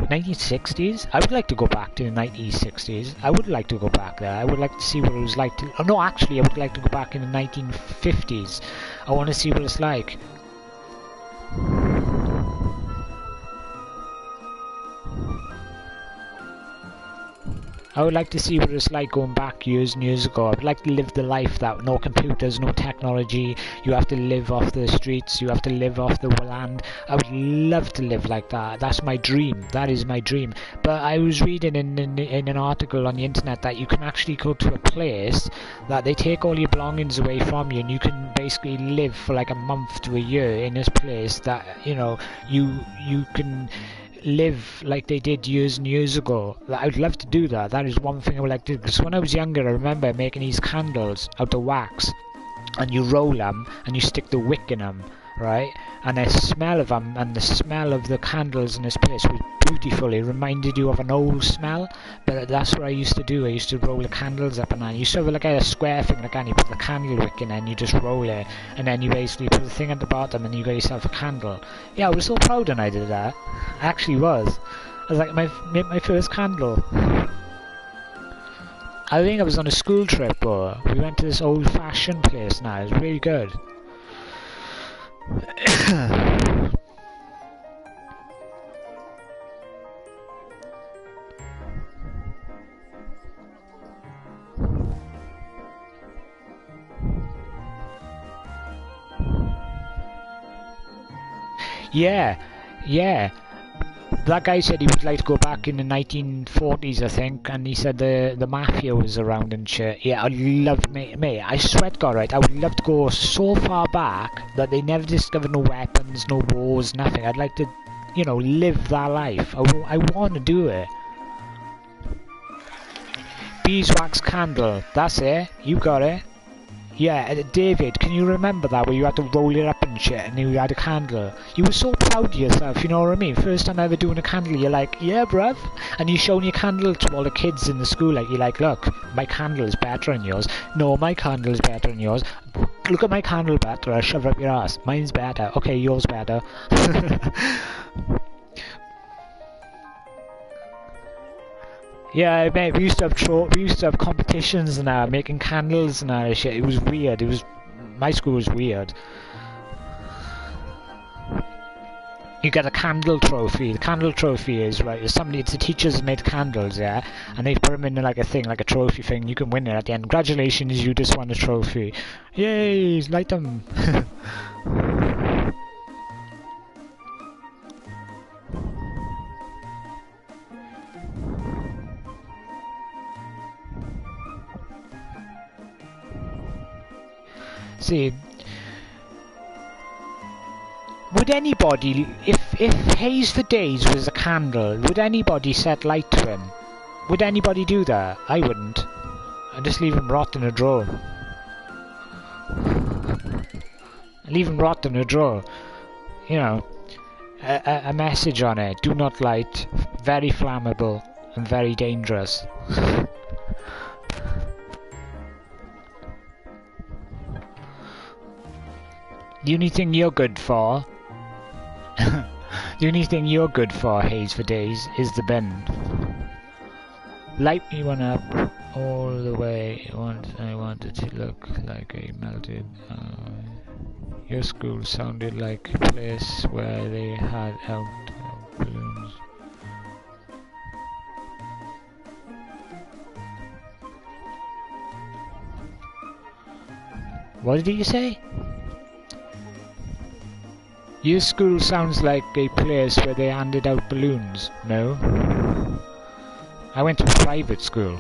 1960s? I would like to go back to the 1960s. I would like to go back there. I would like to see what it was like to... Oh, no, actually, I would like to go back in the 1950s. I want to see what it's like. I would like to see what it's like going back years and years ago. I would like to live the life that no computers, no technology, you have to live off the streets, you have to live off the land. I would love to live like that. That's my dream. That is my dream. But I was reading in an article on the internet that you can actually go to a place that they take all your belongings away from you and you can basically live for like a month to a year in this place that, you know, you can live like they did years and years ago. I would love to do that. That is one thing I would like to do. Because when I was younger, I remember making these candles out of wax, and you roll them and you stick the wick in them, right? And the smell of them and the smell of the candles in this place was beautiful. It reminded you of an old smell. But that's what I used to do. I used to roll the candles up, and I used to have like a square thing like that, and you put the candle wick in and you just roll it, and then you basically put the thing at the bottom and you got yourself a candle. Yeah, I was so proud when I did that. I actually was. I was like, my first candle. I think I was on a school trip, but we went to this old-fashioned place now. It was really good. Yeah. That guy said he would like to go back in the 1940s, I think, and he said the mafia was around and shit. Yeah, I'd love, mate, I swear to God, right, I would love to go so far back that they never discovered no weapons, no wars, nothing. I'd like to, you know, live that life. I want to do it. Beeswax candle, that's it, you got it. Yeah, David, can you remember that where you had to roll it up and shit and you had a candle? You were so proud of yourself, you know what I mean? First time ever doing a candle, you're like, yeah, bruv. And you're showing your candle to all the kids in the school, like, you're like, look, my candle is better than yours. No, my candle is better than yours. Look at my candle better, I'll shove it up your ass. Mine's better. Okay, yours better. Yeah, mate, we used to have competitions and making candles and shit. It was weird. My school was weird. you get a candle trophy. The candle trophy is, right, it's the teachers made candles, yeah, and they put them in like a thing, like a trophy thing. You can win it at the end. Congratulations, you just won a trophy. Yay, light them. See, would anybody, if Haze for Days was a candle, would anybody set light to him? Would anybody do that? I wouldn't. I'd just leave him rot in a drawer. Leave him rot in a drawer. You know, a message on it. Do not light. Very flammable and very dangerous. The only thing you're good for, the only thing you're good for, Haze for Days, is the bin. Light me one up all the way. I wanted to look like a melted. Your school sounded like a place where they had out balloons. What did you say? Your school sounds like a place where they handed out balloons. No? I went to a private school.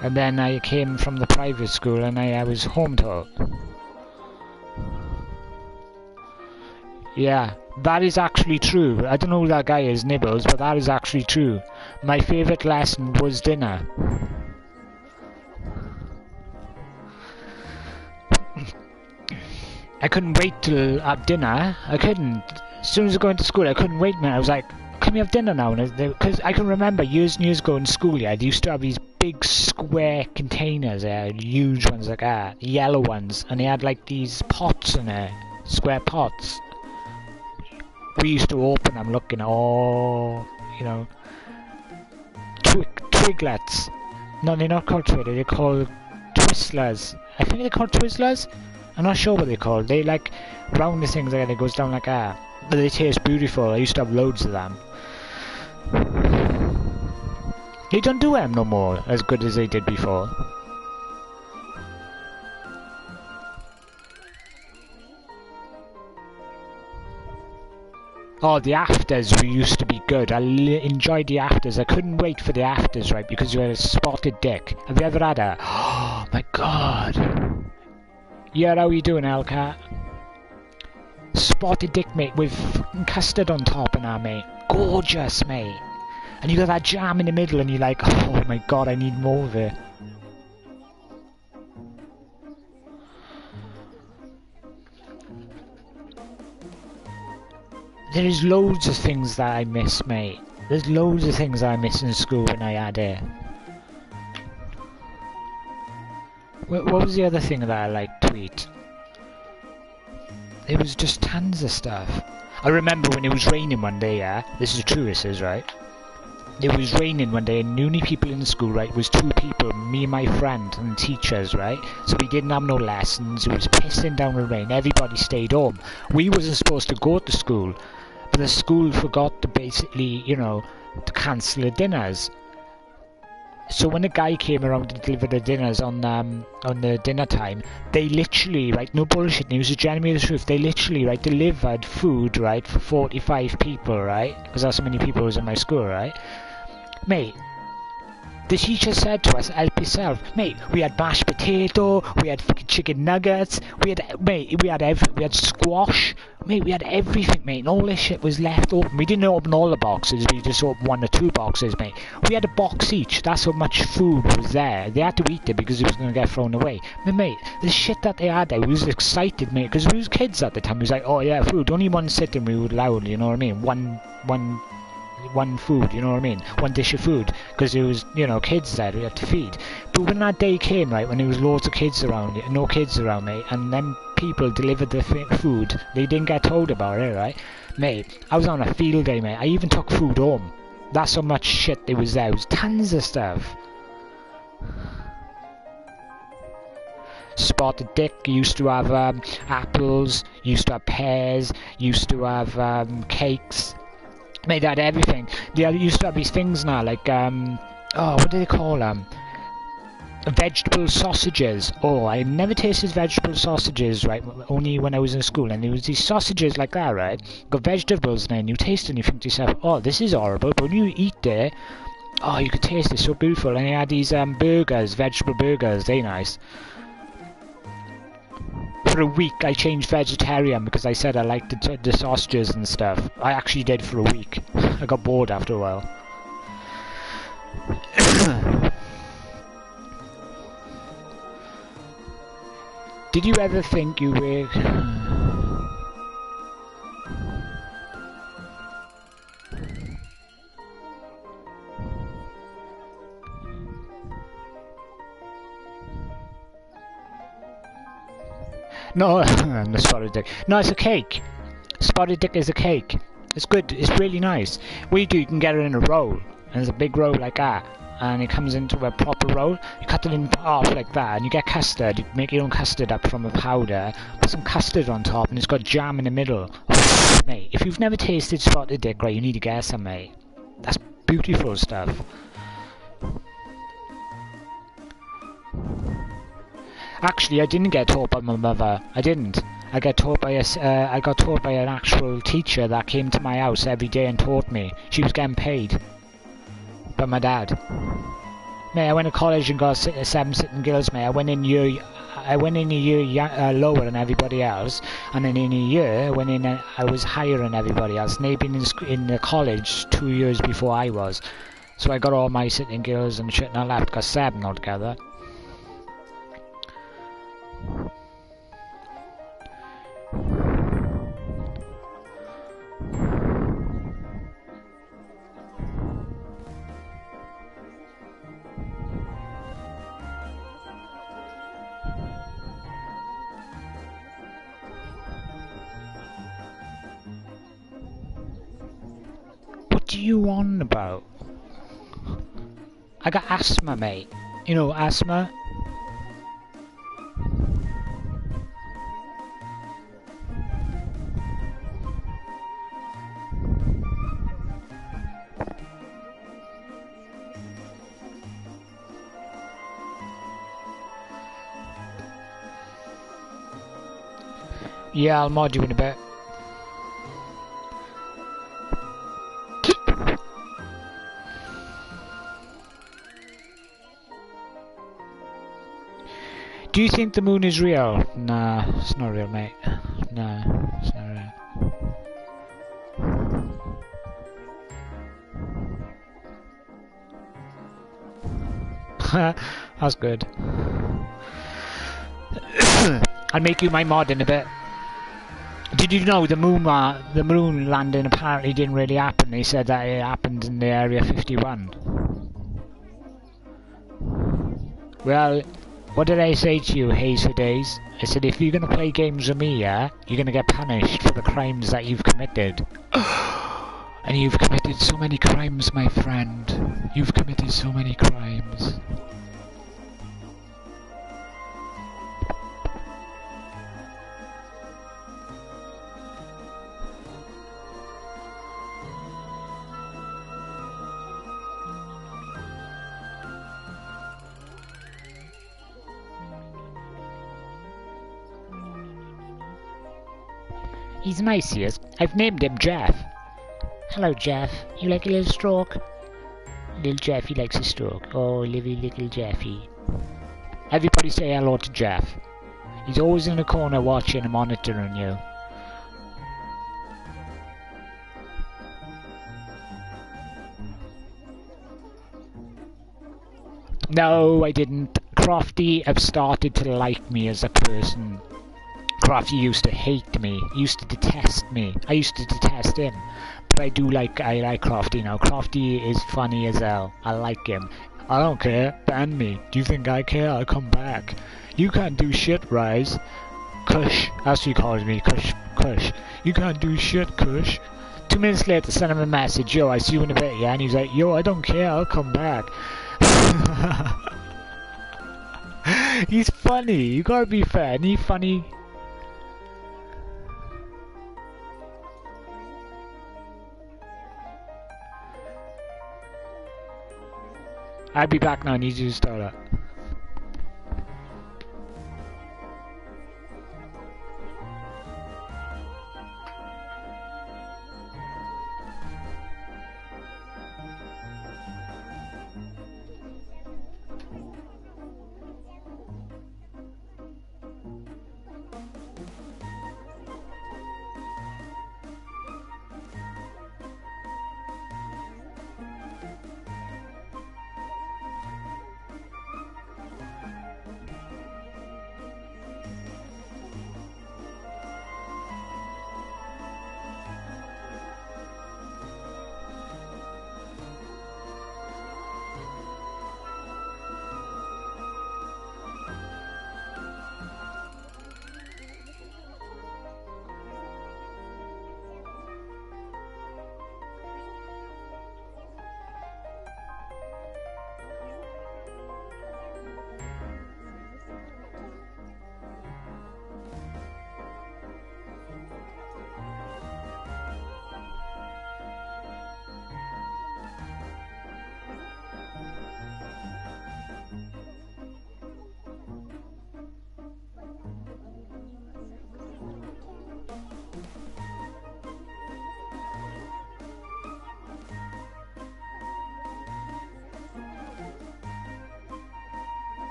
And then I came from the private school and I was home taught. Yeah, that is actually true. I don't know who that guy is, Nibbles, but that is actually true. My favourite lesson was dinner. I couldn't wait to have dinner. I couldn't. As soon as I go into school, I couldn't wait, man. I was like, can we have dinner now? Because I can remember years and years ago in school, yeah, they used to have these big square containers, huge ones like that, yellow ones, and they had like these pots in there, square pots. We used to open them looking at all, you know, twiglets. No, they're not called twiglets, they're called twizzlers. I think they're called twizzlers. I'm not sure what they're called. They like round things like that. It goes down like that. But they taste beautiful. I used to have loads of them. They don't do them no more as good as they did before. Oh, the afters used to be good. I enjoyed the afters. I couldn't wait for the afters, right? Because you had a spotted dick. Have you ever had a... Oh my god. Yeah, how you doing, Elcat? Spotted dick, mate, with custard on top and that, mate. Gorgeous, mate. And you got that jam in the middle and you're like, oh my god, I need more of it. There is loads of things that I miss, mate. There's loads of things I miss in school when I had it. What was the other thing that I liked to eat? It was just tons of stuff. I remember when it was raining one day, yeah? This is true, this is, right? It was raining one day and the only people in the school, right, was two people, me and my friend and teachers, right? So we didn't have no lessons, it was pissing down with rain, everybody stayed home. We wasn't supposed to go to school, but the school forgot to basically, you know, to cancel the dinners. So when the guy came around to deliver the dinners on the dinner time, they literally, right, no bullshit, news is genuinely the truth, they literally, right, delivered food, right, for 45 people, right, because that's how many people was in my school, right, mate. The teacher said to us, help yourself. Mate, we had mashed potato, we had fucking chicken nuggets, we had squash, mate, we had everything, mate, and all this shit was left open. We didn't open all the boxes, we just opened 1 or 2 boxes, mate. We had a box each, that's how much food was there. They had to eat it because it was going to get thrown away. But mate, the shit that they had there, we was excited, mate, because we was kids at the time. We was like, oh yeah, food, only one sitting we would allow, you know what I mean? One food, you know what I mean? One dish of food, because it was, you know, kids there we had to feed. But when that day came, right, when there was loads of kids around, no kids around, mate, and then people delivered the food, they didn't get told about it, right? Mate, I was on a field day, mate. I even took food home. That's how much shit there was there. It was tons of stuff. spotted dick, used to have apples, used to have pears, used to have cakes. Made out of everything. They used to have these things now, like, oh, what do they call them? Vegetable sausages. Oh, I never tasted vegetable sausages, right? Only when I was in school. And there was these sausages like that, right? Got vegetables in there, and you taste it and you think to yourself, oh, this is horrible. But when you eat it, oh, you could taste it, so beautiful. And they had these burgers, vegetable burgers. They nice. For a week, I changed vegetarian because I said I liked the sausages and stuff. I actually did for a week. I got bored after a while. Did you ever think you were... No, the spotted dick. No, it's a cake. Spotted dick is a cake. It's good. It's really nice. What you do, you can get it in a roll. And there's a big roll like that. And it comes into a proper roll. You cut it in half like that. And you get custard. You make your own custard up from a powder. Put some custard on top. And it's got jam in the middle. Oh, mate, if you've never tasted spotted dick, right, you need to get some, mate. That's beautiful stuff. Actually, I didn't get taught by my mother. I didn't. I got taught by an actual teacher that came to my house every day and taught me. She was getting paid by my dad. Mate, I went to college and got 7 sitting girls, mate. I went in a year lower than everybody else, and then in a year, I was higher than everybody else. And they'd been in the college 2 years before I was. So I got all my sitting girls and shit, and I left. Got 7 altogether. What are you on about? I got asthma, mate. You know, asthma? Yeah, I'll mod you in a bit. Do you think the moon is real? Nah, it's not real, mate. Nah, it's not real. That's good. I'll make you my mod in a bit. Did you know the moon landing apparently didn't really happen? They said that it happened in the Area 51. Well, what did I say to you, Haze for Days? I said, if you're gonna play games with me, yeah, you're gonna get punished for the crimes that you've committed. And you've committed so many crimes, my friend. You've committed so many crimes. He's nice, he is. I've named him Jeff. Hello, Jeff. You like a little stroke? Little Jeffy likes a stroke. Oh, little Jeffy. Everybody say hello to Jeff. He's always in the corner watching and monitoring you. No, I didn't. Crofty have started to like me as a person. Crofty used to hate me, used to detest me. I used to detest him. But I like Crofty now. Crofty is funny as hell. I like him. I don't care. Ban me. Do you think I care? I'll come back. You can't do shit, Rise. Kush. That's what he calls me. Kush. You can't do shit, Kush. 2 minutes later, send him a message. Yo, I see you in a bit, yeah? And he's like, yo, I don't care. I'll come back. He's funny. You gotta be fair. And he's funny. I'll be back now. I need you to start up.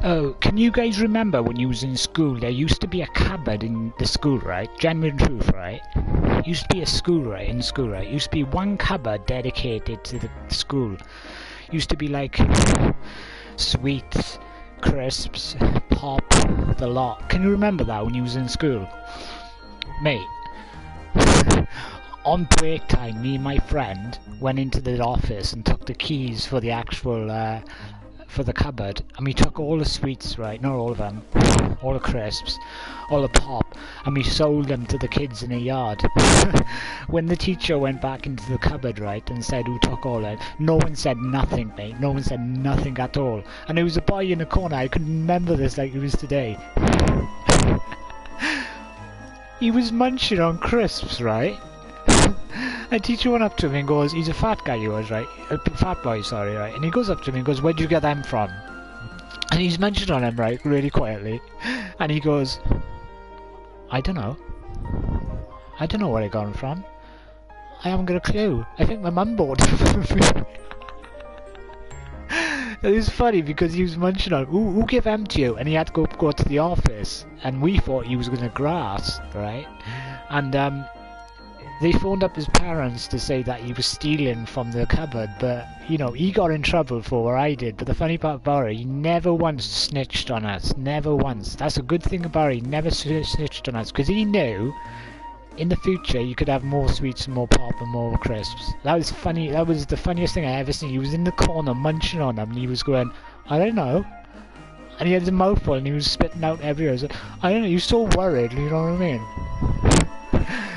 Oh, can you guys remember when you was in school, there used to be a cupboard in the school, right? Genuine truth, right? Used to be a school, right? In school, right? Used to be one cupboard dedicated to the school. Used to be like sweets, crisps, pop, the lot. Can you remember that when you was in school? Mate, on break time, me and my friend went into the office and took the keys for the actual for the cupboard, and we took all the sweets, right, not all of them, all the crisps, all the pop, and we sold them to the kids in the yard. When the teacher went back into the cupboard, right, and said who took all that, no one said nothing, mate, no one said nothing at all. And there was a boy in the corner, I could remember this like it was today. He was munching on crisps, right? And teacher went up to him and goes, he's a fat guy, he was, right? A fat boy, sorry, right? And he goes up to him and goes, where'd you get them from? And he's munching on them, right, really quietly. And he goes, I don't know. I don't know where I got them from. I haven't got a clue. I think my mum bought them for me. It was funny because he was munching on, who gave them to you? And he had to go to the office. And we thought he was going to grass, right? And they phoned up his parents to say that he was stealing from the cupboard, but, you know, he got in trouble for what I did. But the funny part about it, he never once snitched on us. Never once. That's a good thing about it. He never snitched on us, because he knew in the future you could have more sweets and more pop and more crisps. That was funny. That was the funniest thing I ever seen. He was in the corner munching on them, and he was going, I don't know. And he had a mouthful, and he was spitting out everywhere. So, I don't know, he was so worried, you know what I mean?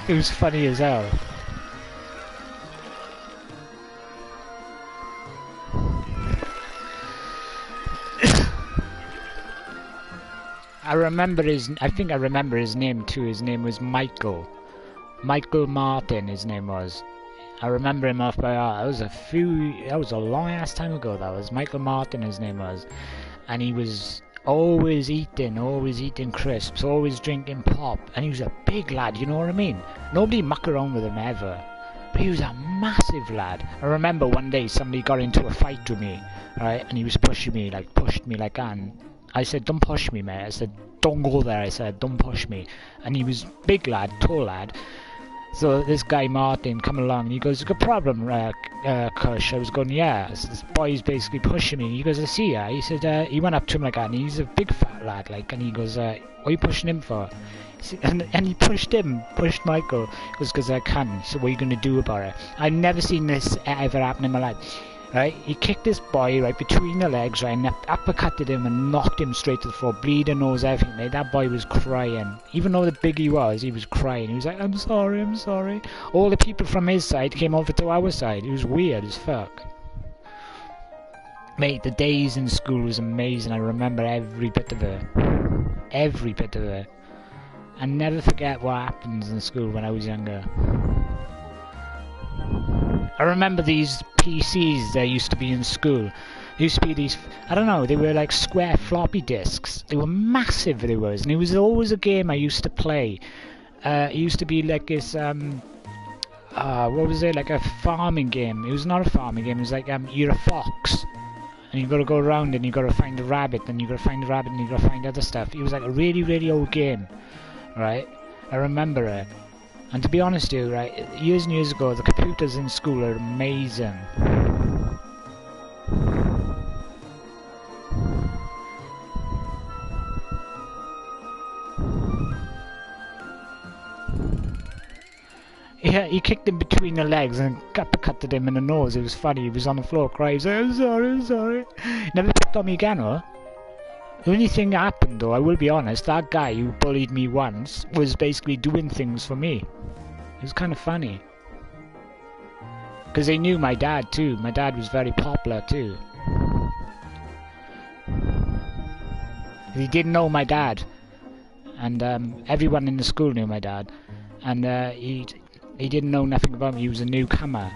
It was funny as hell. I think I remember his name too. His name was Michael. Michael Martin, his name was. I remember him off by heart. That was a long ass time ago. That was Michael Martin, his name was. And he was always eating crisps, always drinking pop. And he was a big lad, you know what I mean? Nobody muck around with him ever. But he was a massive lad. I remember one day somebody got into a fight with me, right? And he was pushed me like, and I said, don't push me, mate. I said, don't go there. I said, don't push me. And he was big lad, tall lad. So this guy Martin come along and he goes, "You got a problem, Kush?" I was going, "Yeah." So this boy's basically pushing me. He goes, "I see ya." He said, he went up to him like that, and he's a big fat lad, like, and he goes, "What are you pushing him for?" And he pushed Michael. He goes, "Because I can." So what are you going to do about it? I've never seen this ever happen in my life. Right, he kicked this boy right between the legs, right, and uppercutted him and knocked him straight to the floor, bleeding nose, everything. Mate, that boy was crying. Even though the big he was crying. He was like, I'm sorry. All the people from his side came over to our side. It was weird as fuck. Mate, the days in school was amazing. I remember every bit of it. Every bit of it. I never forget what happens in school when I was younger. I remember these PCs that used to be in school. There used to be these, I don't know, they were like square floppy disks. They were massive, they was, and it was always a game I used to play. It used to be like this, what was it, like a farming game. It was not a farming game, it was like, you're a fox. And you gotta go around and you gotta find a rabbit, and you gotta find a rabbit, and you gotta find other stuff. It was like a really, really old game, right? I remember it. And to be honest with you, right, years and years ago, the computers in school are amazing. Yeah, he kicked him between the legs and uppercutted him in the nose. It was funny. He was on the floor crying. He was like, I'm sorry. Never picked on me again, huh? The only thing that happened, though, I will be honest, that guy who bullied me once was basically doing things for me. It was kind of funny. Because they knew my dad, too. My dad was very popular, too. He didn't know my dad. And everyone in the school knew my dad. And he didn't know nothing about me. He was a newcomer.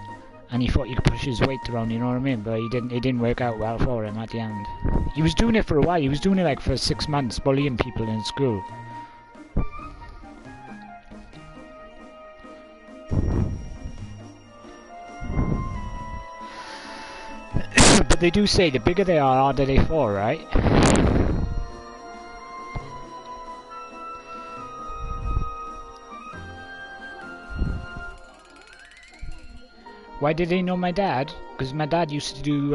And he thought he could push his weight around, you know what I mean? But it didn't work out well for him at the end. He was doing it for a while. He was doing it like for 6 months, bullying people in school. But they do say the bigger they are, harder they fall, right? Why did they know my dad? Because my dad used to do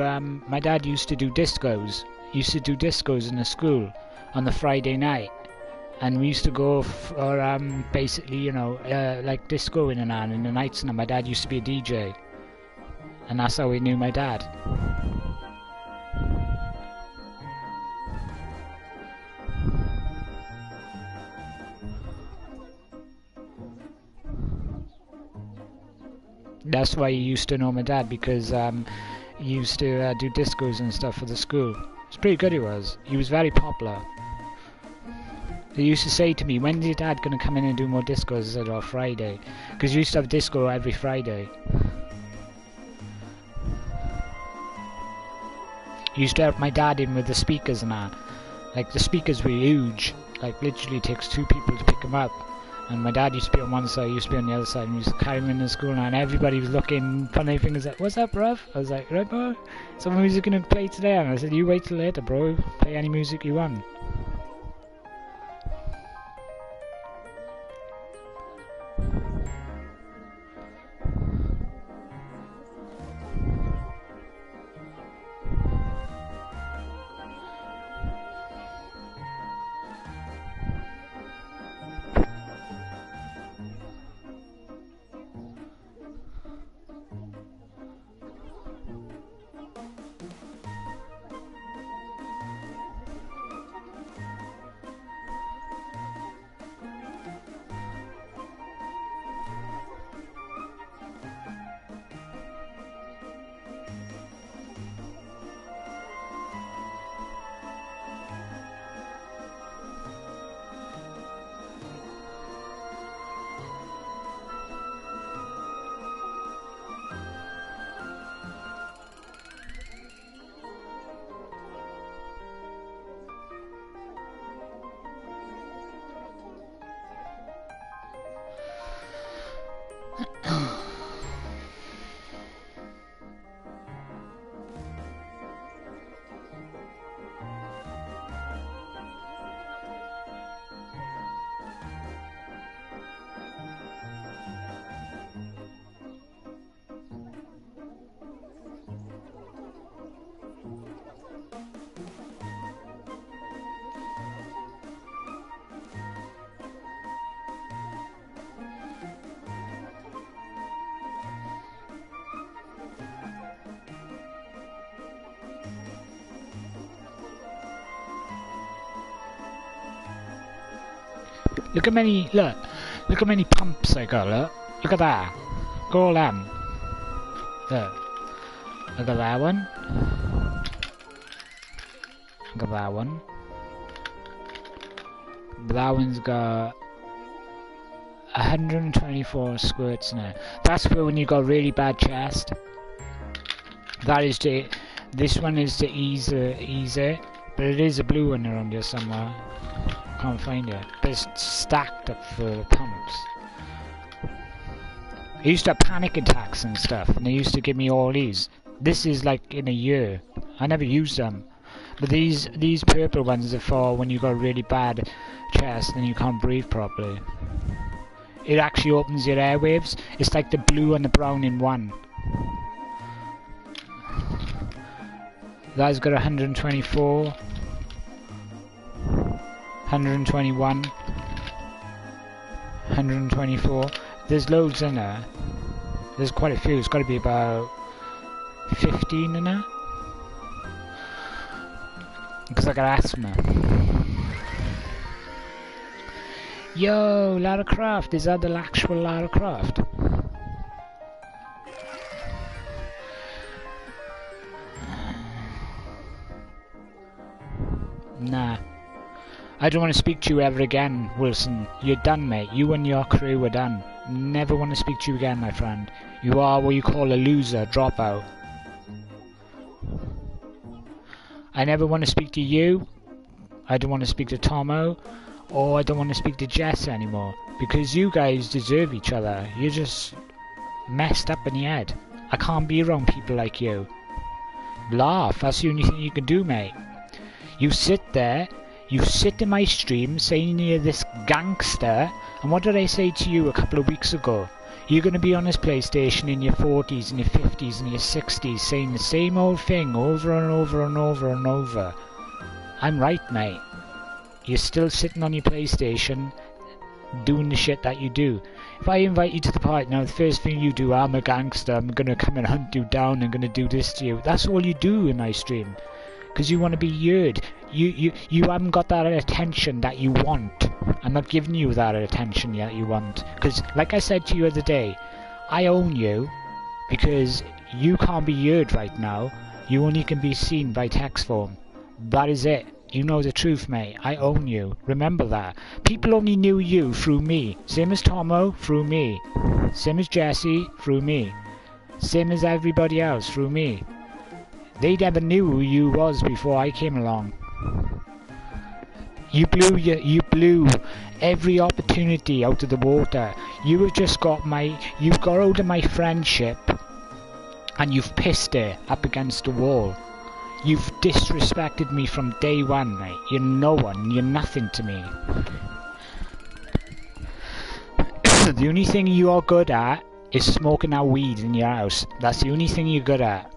discos. He used to do discos in the school on the Friday night, and we used to go for basically, you know, like discoing and in the nights. And my dad used to be a DJ, and that's how we knew my dad. That's why he used to know my dad, because he used to do discos and stuff for the school. It's pretty good, he was. He was very popular. They used to say to me, when's your dad going to come in and do more discos? I said, oh, Friday. Because we used to have disco every Friday. He used to help my dad in with the speakers and that. Like, the speakers were huge. Like, literally takes 2 people to pick them up. And my dad used to be on one side, he used to be on the other side, and we used to carry him in the school now, and everybody was looking, funny fingers like, what's up, bruv? I was like, right, bro? Some music gonna play today? And I said, you wait till later, bro. Play any music you want. Look how many, look how many pumps I got, look at that. Go all them. Look at that one. Look at that one. That one's got 124 squirts in it. That's for when you got really bad chest. That is the, this one is the easy, but it is a blue one around here somewhere. Can't find it, but it's stacked up for pumps. I used to have panic attacks and stuff, and they used to give me all these. This is like in a year. I never used them. But these purple ones are for when you got really bad chest and you can't breathe properly. It actually opens your airwaves. It's like the blue and the brown in one. That's got 124, 121, 124. There's loads in there. There's quite a few. It's got to be about 15 in there. Because I got asthma. Yo, Lara Croft. Is that the actual Lara Croft? Nah. I don't want to speak to you ever again, Wilson. You're done, mate. You and your crew are done. Never want to speak to you again, my friend. You are what you call a loser, dropout. I never want to speak to you. I don't want to speak to Tomo. Or I don't want to speak to Jess anymore. Because you guys deserve each other. You're just messed up in the head. I can't be around people like you. Laugh. That's the only thing you can do, mate. You sit there. You sit in my stream saying you're this gangster. And what did I say to you a couple of weeks ago? You're going to be on this PlayStation in your 40s and your 50s and your 60s saying the same old thing over and over and over and over. I'm right, mate. You're still sitting on your PlayStation doing the shit that you do. If I invite you to the party now, the first thing you do, I'm a gangster, I'm going to come and hunt you down, I'm going to do this to you. That's all you do in my stream. Because you want to be heard. You haven't got that attention that you want. I'm not giving you that attention that you want. Because, like I said to you the other day, I own you because you can't be heard right now. You only can be seen by text form. That is it. You know the truth, mate. I own you. Remember that. People only knew you through me. Same as Tomo, through me. Same as Jesse, through me. Same as everybody else, through me. They never knew who you was before I came along. You blew every opportunity out of the water. You've got hold of my friendship and you've pissed it up against the wall. You've disrespected me from day one, mate. You're no one, you're nothing to me. The only thing you are good at is smoking that weed in your house. That's the only thing you're good at.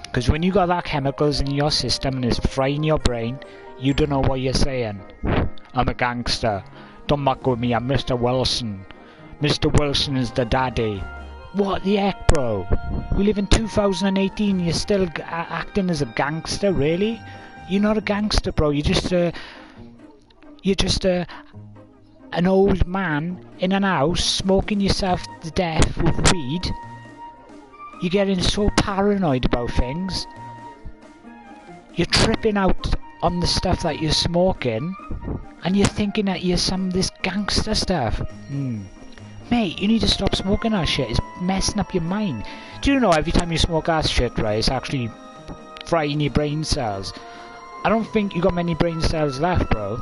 Because when you got that chemicals in your system and it's frying your brain, you don't know what you're saying. I'm a gangster. Don't muck with me, I'm Mr. Wilson. Mr. Wilson is the daddy. What the heck, bro? We live in 2018, you're still acting as a gangster, really? You're not a gangster, bro. You're just an old man in an house smoking yourself to death with weed. You're getting so paranoid about things. You're tripping out on the stuff that you're smoking, and you're thinking that you're some of this gangster stuff. Mate, you need to stop smoking that shit. It's messing up your mind. Do you know every time you smoke that shit, right, it's actually frying your brain cells. I don't think you got many brain cells left, bro.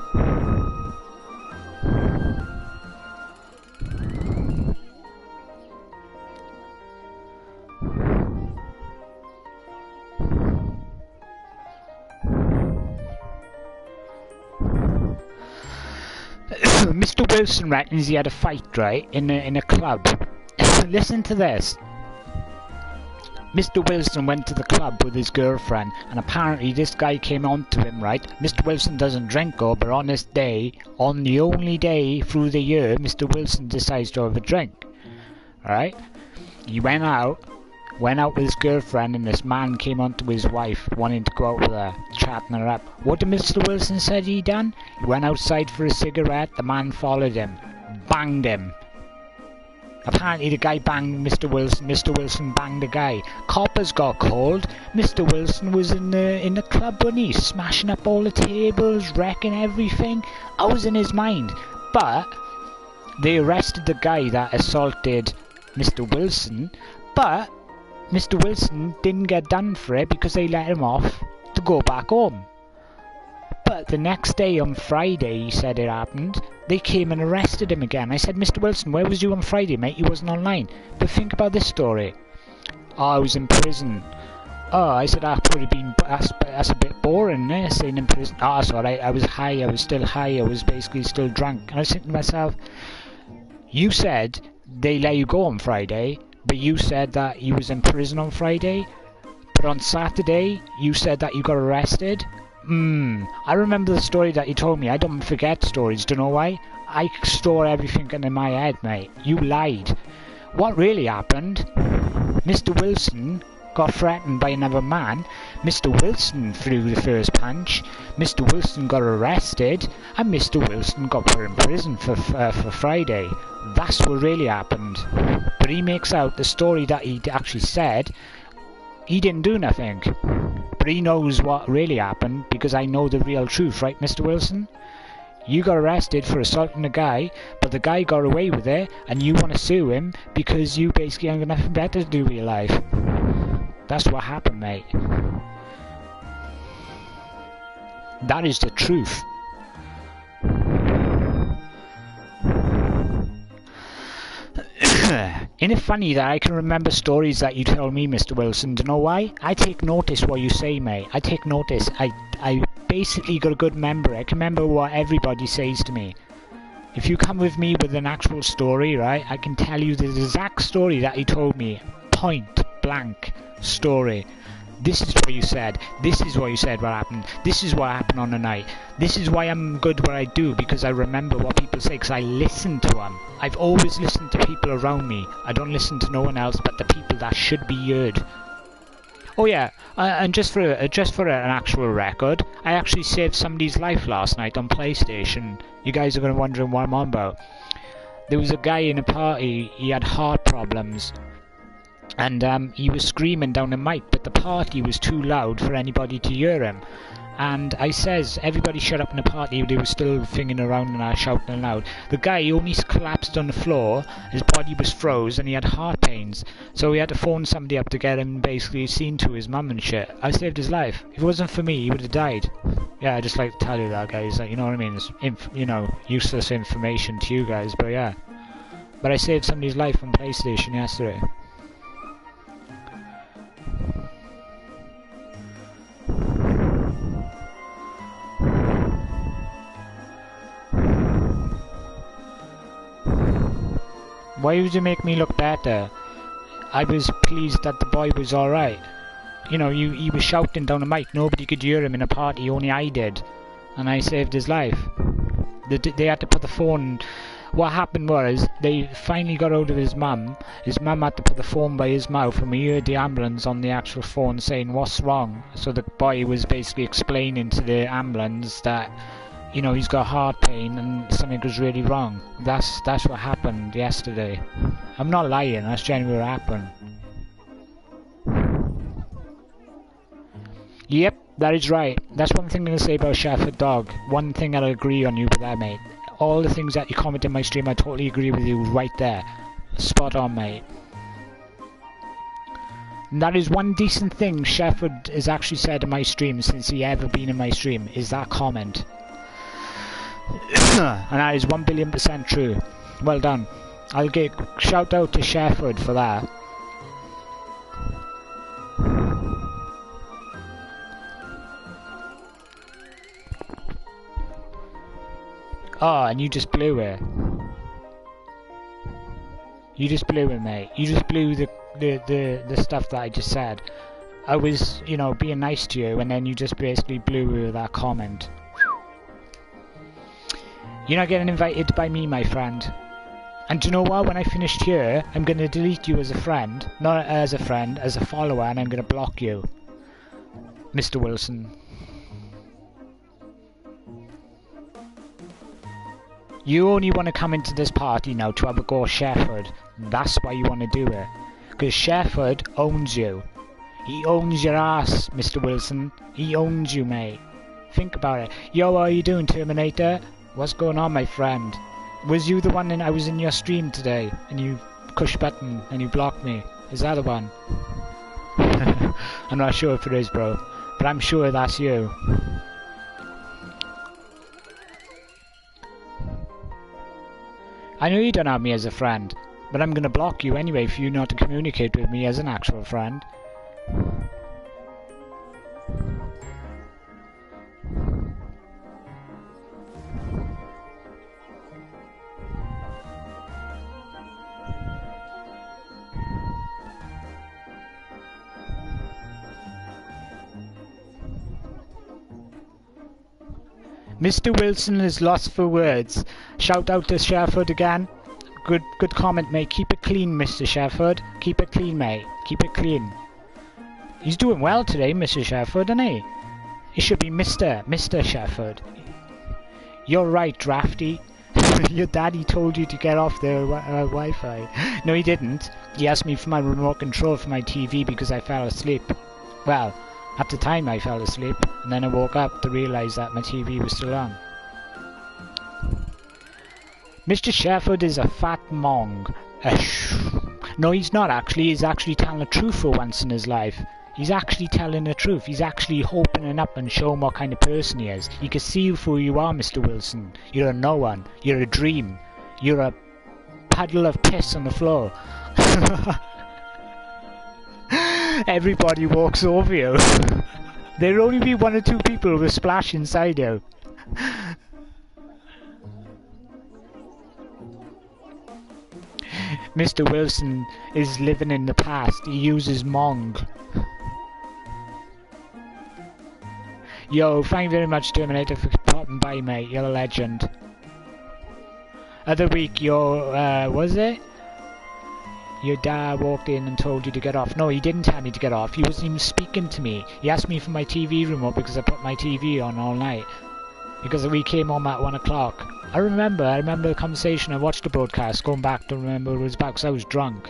Mr. Wilson reckons he had a fight, right, in a club. Listen to this. Mr. Wilson went to the club with his girlfriend, and apparently this guy came on to him, right? Mr. Wilson doesn't drink, but on this day, on the only day through the year, Mr. Wilson decides to have a drink. Alright? He went out with his girlfriend, and this man came on to his wife, wanting to go out with her, chatting her up. What did Mr. Wilson said he done? He went outside for a cigarette, the man followed him. Banged him. Apparently the guy banged Mr. Wilson. Mr. Wilson banged the guy. Coppers got called. Mr. Wilson was in the club, wasn't he? Smashing up all the tables, wrecking everything. I was in his mind. But they arrested the guy that assaulted Mr. Wilson. But Mr. Wilson didn't get done for it because they let him off to go back home. But the next day, on Friday, he said it happened, they came and arrested him again. I said, Mr. Wilson, where was you on Friday, mate? You wasn't online. But think about this story. Oh, I was in prison. Oh, I said, that's a bit boring, eh, saying in prison. Oh, that's alright, I was high, I was still high, I was basically still drunk. And I was thinking to myself, you said they let you go on Friday, but you said that you was in prison on Friday, but on Saturday, you said that you got arrested. I remember the story that you told me. I don't forget stories, do you know why? I store everything in my head, mate. You lied. What really happened? Mr. Wilson got threatened by another man. Mr. Wilson threw the first punch. Mr. Wilson got arrested, and Mr. Wilson got put in prison for Friday. That's what really happened. But he makes out the story that he actually said. He didn't do nothing. But he knows what really happened because I know the real truth, right, Mr. Wilson? You got arrested for assaulting a guy, but the guy got away with it, and you want to sue him because you basically ain't got nothing better to do with your life. That's what happened, mate. That is the truth. Isn't it funny that I can remember stories that you tell me, Mr. Wilson? Do you know why? I take notice what you say, mate. I take notice. I basically got a good memory. I can remember what everybody says to me. If you come with me with an actual story, right, I can tell you the exact story that you told me. Point blank story. This is what you said. This is what you said what happened. This is what happened on the night. This is why I'm good what I do, because I remember what people say, because I listen to them. I've always listened to people around me. I don't listen to no one else but the people that should be heard. Oh yeah, and just for an actual record, I actually saved somebody's life last night on PlayStation. You guys are going to wondering what I'm on about. There was a guy in a party, he had heart problems. And he was screaming down the mic, but the party was too loud for anybody to hear him. And I says, everybody shut up in the party. They were still fingering around and shouting loud. The guy only collapsed on the floor, his body was froze, and he had heart pains. So we had to phone somebody up to get him basically seen to his mum and shit. I saved his life. If it wasn't for me, he would have died. Yeah, I just like to tell you that, guys. Like, you know what I mean? It's useless information to you guys, but yeah. But I saved somebody's life on PlayStation yesterday. Why would you make me look better? I was pleased that the boy was alright. You know, he was shouting down the mic. Nobody could hear him in a party, only I did. And I saved his life. They had to put the phone... What happened was, they finally got hold of his mum. His mum had to put the phone by his mouth, and we heard the ambulance on the actual phone saying, what's wrong? So the boy was basically explaining to the ambulance that, you know, he's got heart pain and something was really wrong. That's what happened yesterday. I'm not lying, that's genuinely what happened. Yep, that is right. That's one thing I'm going to say about Shepherd Dog. One thing I'll agree on you with that, mate. All the things that you comment in my stream, I totally agree with you right there. Spot on, mate. And that is one decent thing Shepherd has actually said in my stream since he ever been in my stream, is that comment. And that is 1,000,000,000% true. Well done. I'll give shout out to Shepherd for that. Oh, and you just blew it. You just blew it, mate. You just blew the stuff that I just said. I was, you know, being nice to you, and then you just basically blew it with that comment. You're not getting invited by me, my friend. And do you know what? When I finished here, I'm going to delete you as a friend. Not as a friend, as a follower, and I'm going to block you. Mr. Wilson. You only want to come into this party now to have a go at Shefford. That's why you want to do it. Because Shefford owns you. He owns your ass, Mr. Wilson. He owns you, mate. Think about it. Yo, how are you doing, Terminator? What's going on, my friend? Was you the one I was in your stream today, and you pushed button, and you blocked me? Is that the one? I'm not sure if it is, bro. But I'm sure that's you. I know you don't have me as a friend, but I'm gonna block you anyway for you not to communicate with me as an actual friend. Mr. Wilson is lost for words. Shout out to Shefford again. Good comment, mate. Keep it clean, Mr. Shefford. Keep it clean, mate. Keep it clean. He's doing well today, Mr. Shefford, isn't he? It should be Mr. Shefford. You're right, Drafty. Your daddy told you to get off the Wi-Fi. No, he didn't. He asked me for my remote control for my TV because I fell asleep. Well, at the time I fell asleep, and then I woke up to realise that my TV was still on. Mr. Shefford is a fat mong. No, he's not actually. He's actually telling the truth for once in his life. He's actually telling the truth. He's actually opening up and showing what kind of person he is. You can see who you are, Mr. Wilson. You're a no one. You're a dream. You're a puddle of piss on the floor. Everybody walks over you. There'll only be 1 or 2 people who will splash inside you. Mr. Wilson is living in the past. He uses Mong. Yo, thank you very much, Terminator, for popping by, mate. You're a legend. Other week, was it? Your dad walked in and told you to get off. No, he didn't tell me to get off. He wasn't even speaking to me. He asked me for my TV remote because I put my TV on all night. Because we came home at 1 o'clock. I remember the conversation. I watched the broadcast, going back to remember it was back because I was drunk.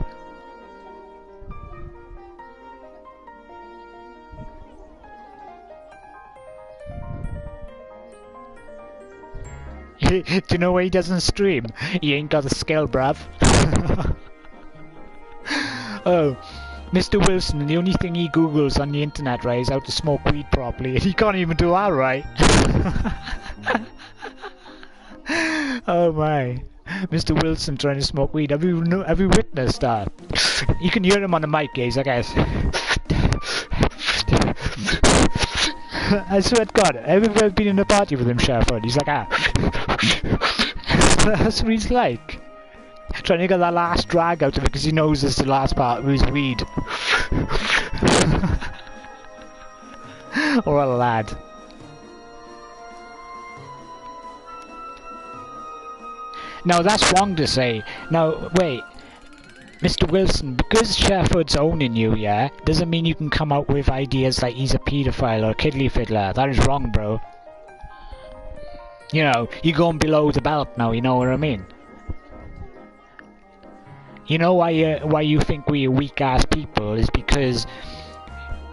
Do you know why he doesn't stream? He ain't got the skill, bruv. Oh, Mr. Wilson, the only thing he googles on the internet, right, is how to smoke weed properly, and he can't even do that right. Oh my. Mr. Wilson trying to smoke weed. Have you witnessed that? You can hear him on the mic, guys, I guess. I swear to God, have you ever been in a party with him, Shefford? He's like, that's what he's like. Trying to get that last drag out of it because he knows it's the last part of his weed. Or a lad. Now that's wrong to say. Now, wait. Mr. Wilson, because Shefford's owning you, yeah, doesn't mean you can come out with ideas like he's a paedophile or a kiddly fiddler. That is wrong, bro. You know, you're going below the belt now, you know what I mean? You know why you think we're weak-ass people is because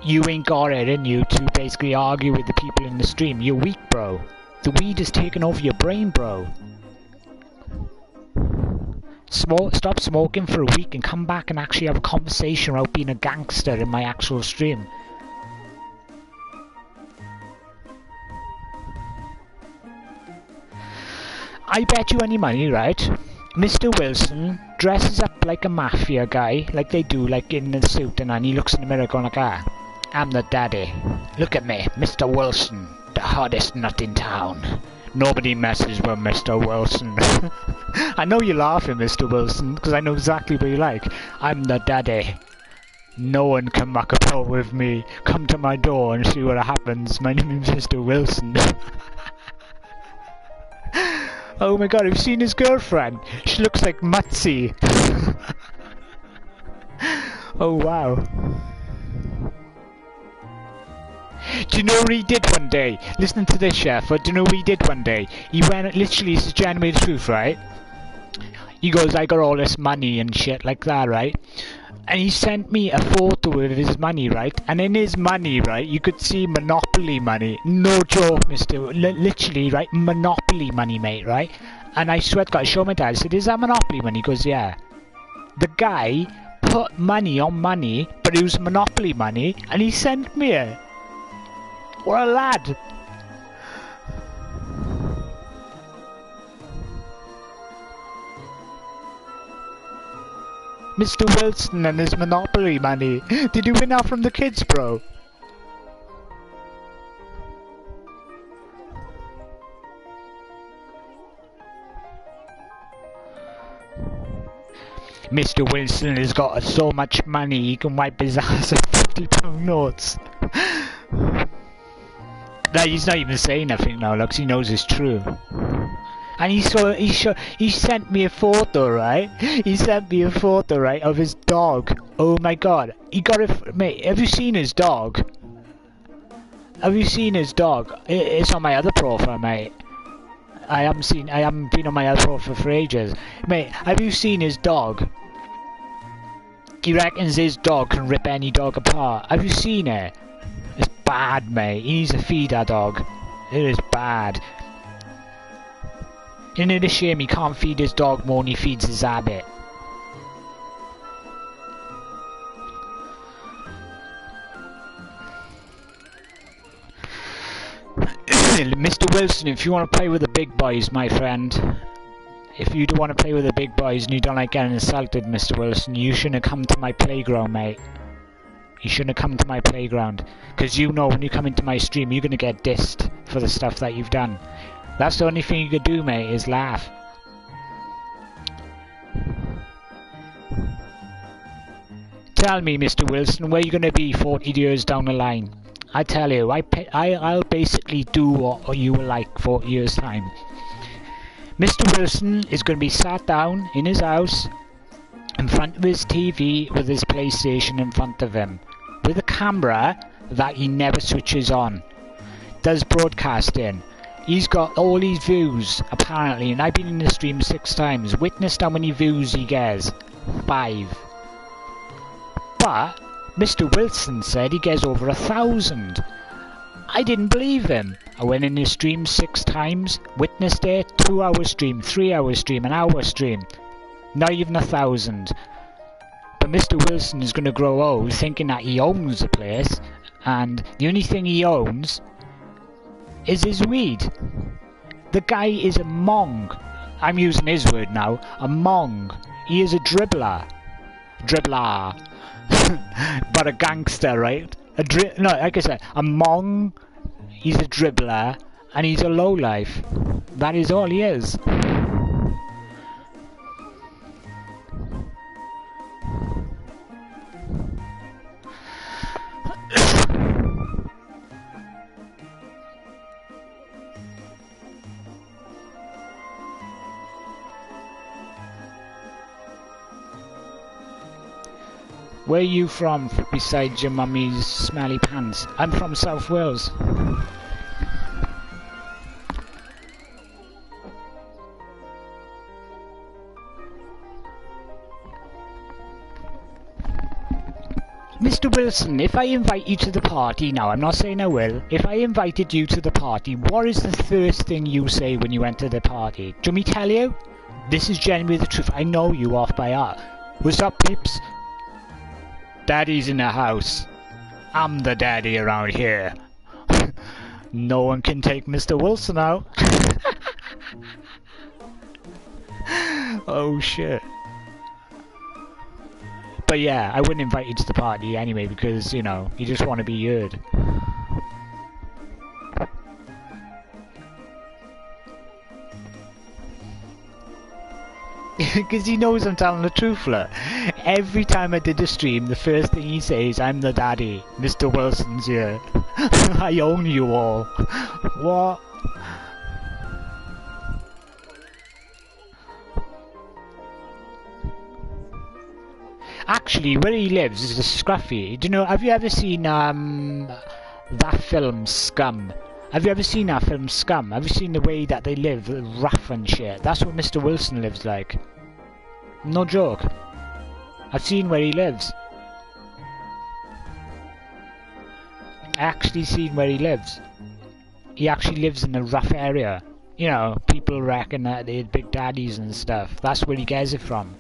you ain't got it in you to basically argue with the people in the stream. You're weak, bro. The weed is taking over your brain, bro. Stop smoking for a week and come back and actually have a conversation without being a gangster in my actual stream. I bet you any money, right? Mr. Wilson dresses up like a mafia guy, like they do, like in the suit, and then he looks in the mirror going like, I'm the daddy. Look at me, Mr. Wilson, the hottest nut in town. Nobody messes with Mr. Wilson. I know you're laughing, Mr. Wilson, because I know exactly what you like. I'm the daddy. No one can muck about with me. Come to my door and see what happens. My name is Mr. Wilson. Oh my god, have you seen his girlfriend? She looks like Mutsy. Oh wow. Do you know what he did one day? Listen to this, chef. But do you know what he did one day? He went, literally, this is genuinely the truth, right? He goes, I got all this money and shit like that, right? And he sent me a photo of his money, right? And in his money, right, you could see Monopoly money. No joke, mister. Literally, right? Monopoly money, mate, right? And I swear to God, I showed my dad. I said, is that Monopoly money? He goes, yeah. The guy put money on money, but it was Monopoly money, and he sent me it. What a lad. Mr. Wilson and his Monopoly money. Did you win that from the kids, bro? Mr. Wilson has got so much money he can wipe his ass with £50 notes. No, he's not even saying nothing now, look, 'cause he knows it's true. And he sent me a photo, right? He sent me a photo, right, of his dog. Oh my God, he got it, mate. Have you seen his dog? Have you seen his dog? It's on my other profile, mate. I haven't been on my other profile for ages, mate. Have you seen his dog? He reckons his dog can rip any dog apart. Have you seen it? It's bad, mate. He needs to feed that dog. It is bad. Isn't it a shame he can't feed his dog more than he feeds his habit? Mr. Wilson, if you want to play with the big boys, my friend, if you do want to play with the big boys and you don't like getting insulted, Mr. Wilson, you shouldn't have come to my playground, mate. You shouldn't have come to my playground. Because you know when you come into my stream, you're going to get dissed for the stuff that you've done. That's the only thing you could do, mate, is laugh. Tell me, Mr. Wilson, where you going to be 40 years down the line? I tell you, I'll basically do what you will like 40 years' time. Mr. Wilson is going to be sat down in his house, in front of his TV, with his PlayStation in front of him, with a camera that he never switches on. Does broadcasting. He's got all these views, apparently, and I've been in the stream 6 times. Witnessed how many views he gets. 5. But Mr. Wilson said he gets over 1,000. I didn't believe him. I went in his stream 6 times, witnessed it, 2-hour stream, 3-hour stream, an hour stream. Not even 1,000. But Mr. Wilson is going to grow old thinking that he owns the place, and the only thing he owns is his weed. The guy is a mong. I'm using his word now. A mong. He is a dribbler. Dribbler. But a gangster, right? No, like I said, a mong. He's a dribbler. And he's a lowlife. That is all he is. Where are you from, besides your mummy's smelly pants? I'm from South Wales. Mr. Wilson, if I invite you to the party, now I'm not saying I will, if I invited you to the party, what is the first thing you say when you enter the party? Do you want me to tell you? This is genuinely the truth. I know you off by heart. What's up, peeps? Daddy's in the house. I'm the daddy around here. No one can take Mr. Wilson out. Oh shit. But yeah, I wouldn't invite you to the party anyway because, you know, you just want to be heard. Because he knows I'm telling the truth, look. Every time I did the stream, the first thing he says, I'm the daddy. Mr. Wilson's here. I own you all. What? Actually, where he lives is a scruffy. Do you know, have you ever seen, That film, Scum. Have you ever seen that film, Scum? Have you seen the way that they live, rough and shit? That's what Mr. Wilson lives like. No joke. I've seen where he lives. I actually seen where he lives. He actually lives in a rough area. You know, people reckon that they're big daddies and stuff. That's where he gets it from.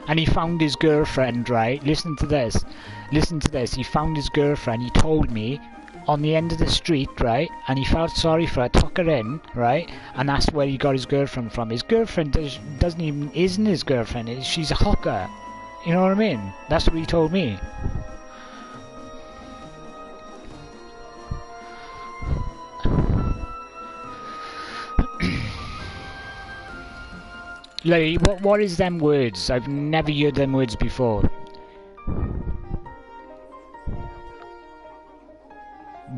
And he found his girlfriend, right? Listen to this. Listen to this. He found his girlfriend, he told me, on the end of the street, right? And he felt sorry for her, took her in, right? And that's where he got his girlfriend from. His girlfriend isn't his girlfriend. She's a hooker. You know what I mean? That's what he told me. Like, what is them words? I've never heard them words before.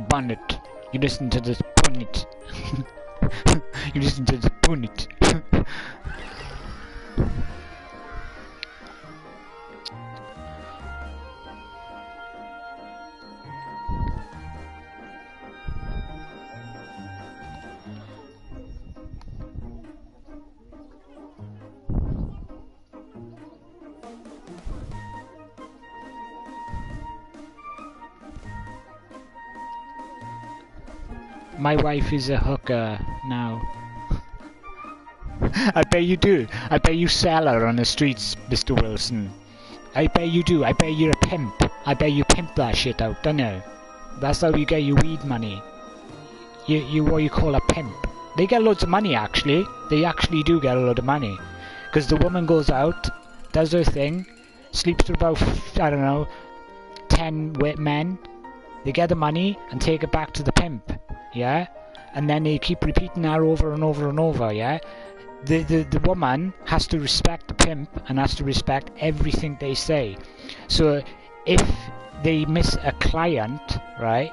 Bonnet. You listen to the punit. You listen to the punit. My wife is a hooker now. I bet you do. I bet you sell her on the streets, Mr. Wilson. I bet you do. I bet you're a pimp. I bet you pimp that shit out, don't you? That's how you get your weed money. You what you call a pimp. They get loads of money, actually. They actually do get a lot of money. Because the woman goes out, does her thing, sleeps with about, I don't know, 10 men. They get the money and take it back to the pimp. Yeah, and then they keep repeating that over and over and over. Yeah, the woman has to respect the pimp and has to respect everything they say. So if they miss a client, right,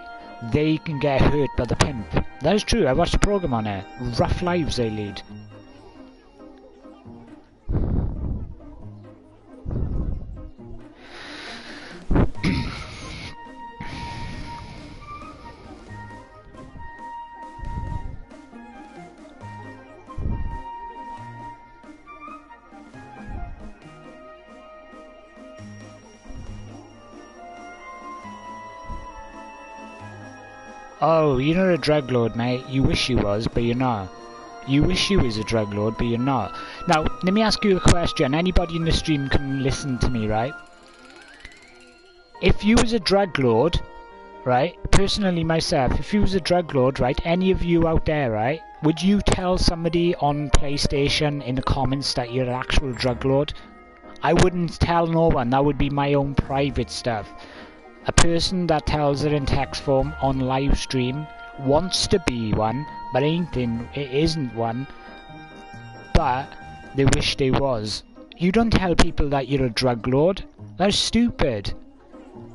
they can get hurt by the pimp. That is true. I watched a program on it. Rough lives they lead. Oh, you're not a drug lord, mate. You wish you was, but you're not. You wish you was a drug lord, but you're not. Now, let me ask you a question. Anybody in the stream can listen to me, right? If you was a drug lord, right? Personally, myself, if you was a drug lord, right? Any of you out there, right? Would you tell somebody on PlayStation in the comments that you're an actual drug lord? I wouldn't tell no one. That would be my own private stuff. A person that tells it in text form on live stream wants to be one, but isn't one, but they wish they was. You don't tell people that you're a drug lord. That is stupid.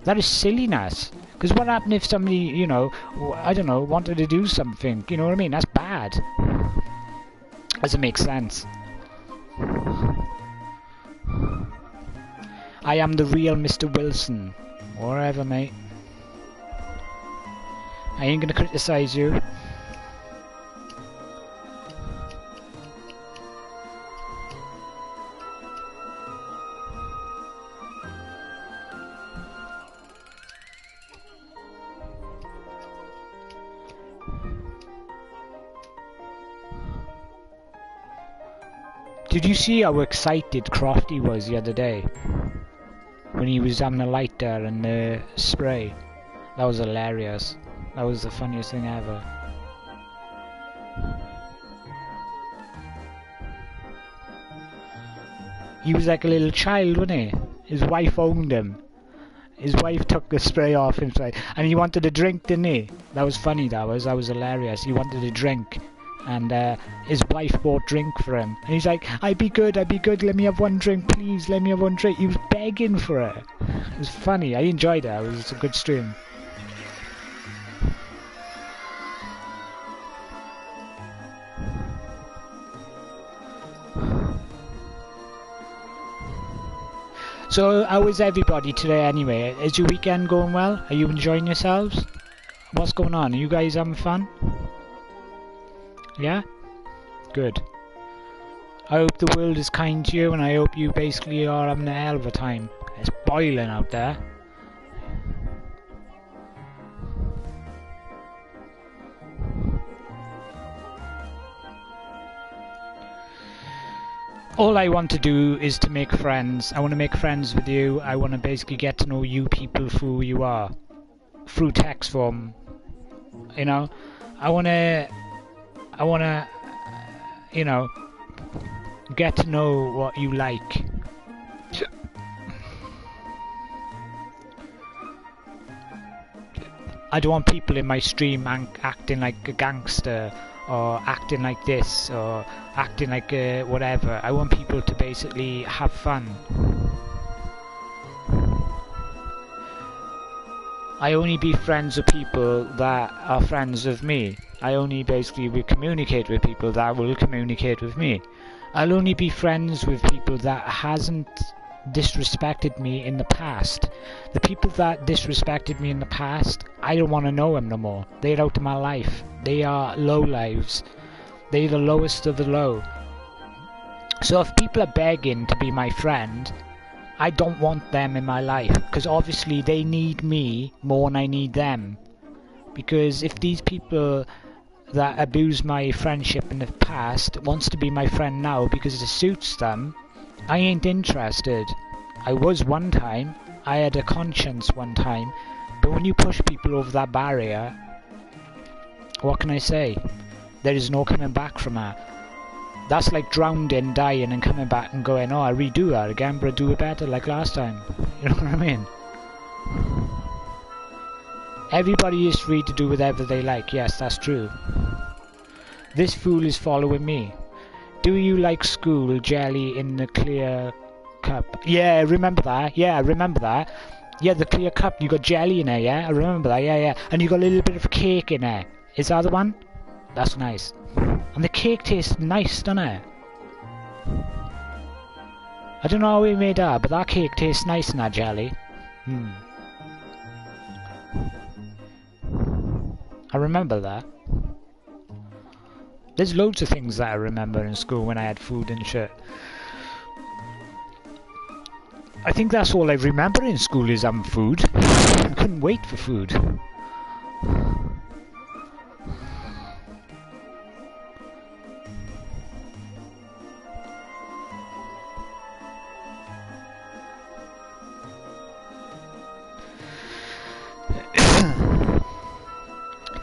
That is silliness. Because what happened if somebody, you know, I don't know, wanted to do something? You know what I mean? That's bad. Doesn't make sense. I am the real Mr. Wilson. Whatever, mate. I ain't gonna criticize you. Did you see how excited Crofty was the other day? When he was having the lighter and the spray. That was hilarious. That was the funniest thing ever. He was like a little child, wasn't he? His wife owned him. His wife took the spray off him, and he wanted a drink, didn't he? That was funny, that was hilarious. He wanted a drink. And his wife bought drink for him. And he's like, I'd be good, let me have one drink, please, let me have one drink. He was begging for it. It was funny, I enjoyed it, it was a good stream. So, how is everybody today anyway? Is your weekend going well? Are you enjoying yourselves? What's going on? Are you guys having fun? Yeah? Good. I hope the world is kind to you, and I hope you basically are having a hell of a time. It's boiling out there. All I want to do is to make friends. I want to make friends with you. I want to basically get to know you people for who you are. Through text form. You know? I want to, you know, get to know what you like. I don't want people in my stream acting like a gangster, or acting like this, or acting like whatever. I want people to basically have fun. I only be friends with people that are friends with me. I only basically will communicate with people that will communicate with me. I'll only be friends with people that hasn't disrespected me in the past. The people that disrespected me in the past, I don't want to know them no more. They're out of my life. They are low lives. They're the lowest of the low. So if people are begging to be my friend, I don't want them in my life, because obviously they need me more than I need them. Because if these people that abused my friendship in the past wants to be my friend now because it suits them, I ain't interested. I was one time, I had a conscience one time, but when you push people over that barrier, what can I say? There is no coming back from that. That's like drowning, dying, and coming back and going, oh, I redo that again, but I do it better like last time. You know what I mean? Everybody is free to do whatever they like. Yes, that's true. This fool is following me. Do you like school jelly in the clear cup? Yeah, remember that. Yeah, I remember that. Yeah, the clear cup, you got jelly in there, yeah? I remember that, yeah. And you got a little bit of cake in there. Is that the one? That's nice. And the cake tastes nice, doesn't it? I don't know how we made that, but that cake tastes nice in that jelly. I remember that. There's loads of things that I remember in school when I had food and shit. I think that's all I remember in school is having food. I couldn't wait for food.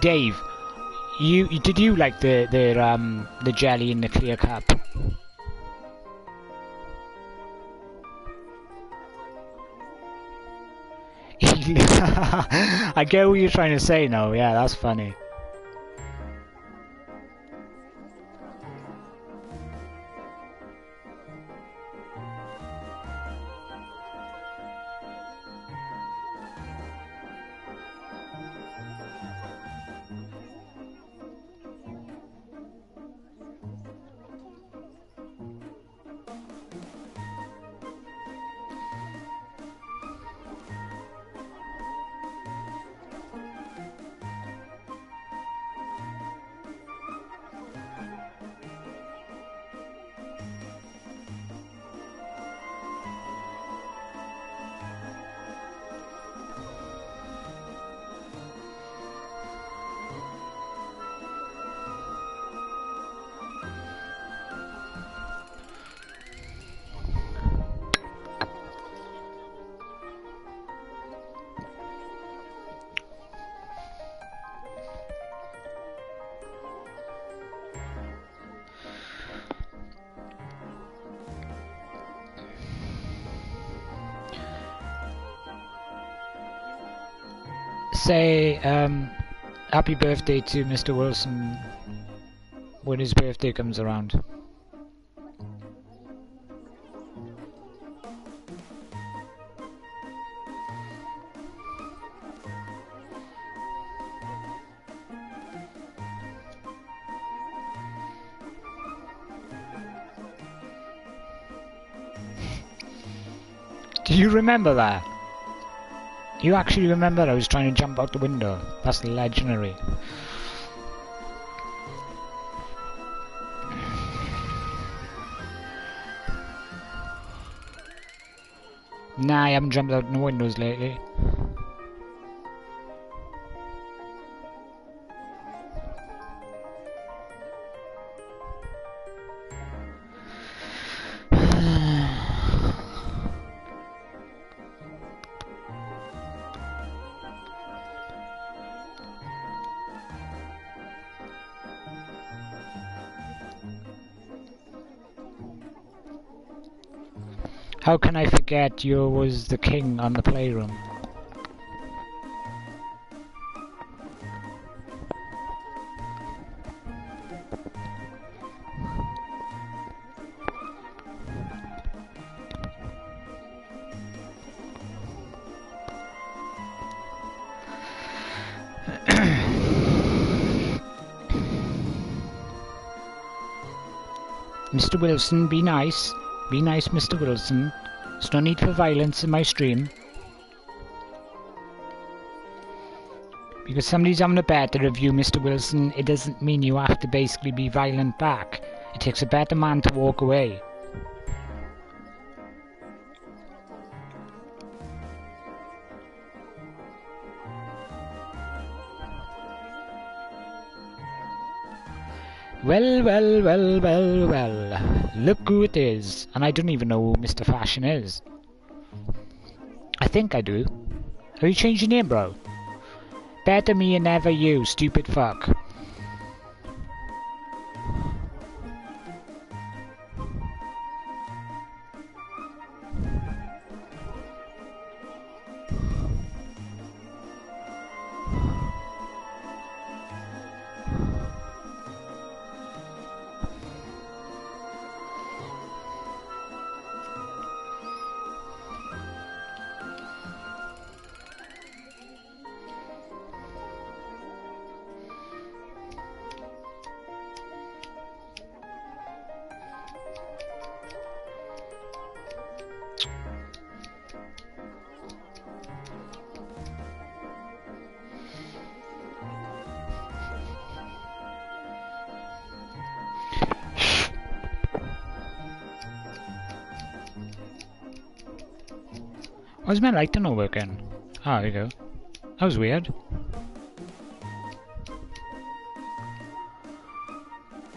Dave, did you like the jelly in the clear cup? I get what you're trying to say now. Yeah, that's funny. Say happy birthday to Mr. Wilson when his birthday comes around. Do you remember that? You actually remember I was trying to jump out the window? That's legendary. Nah, I haven't jumped out in the windows lately. How can I forget you was the king on the playroom? Mr. Wilson, be nice. Be nice, Mr. Wilson. There's no need for violence in my stream. Because somebody's having a better of you, Mr. Wilson, it doesn't mean you have to basically be violent back. It takes a better man to walk away. Well, well, well, well, well. Look who it is. And I don't even know who Mr. Fashion is. I think I do. Have you changed your name, bro? Better me and never you, stupid fuck. Why's my lighter not working? Ah, there you go. That was weird.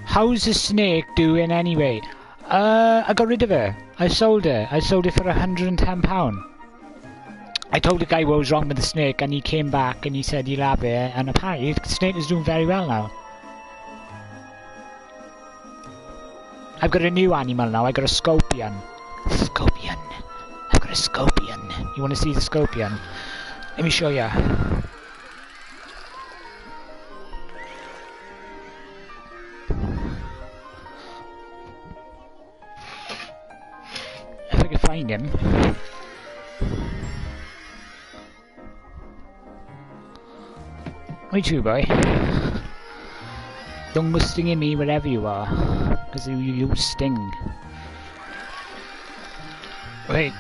How's the snake doing anyway? I got rid of her. I sold her. I sold it for £110. I told the guy what was wrong with the snake and he came back and he said he'll have it, and apparently the snake is doing very well now. I've got a new animal now. I got a scorpion. Scorpion. I've got a scorpion. You want to see the scorpion? Let me show you. If I can find him. Wait you, boy. Don't go stinging me wherever you are, because you sting. Wait,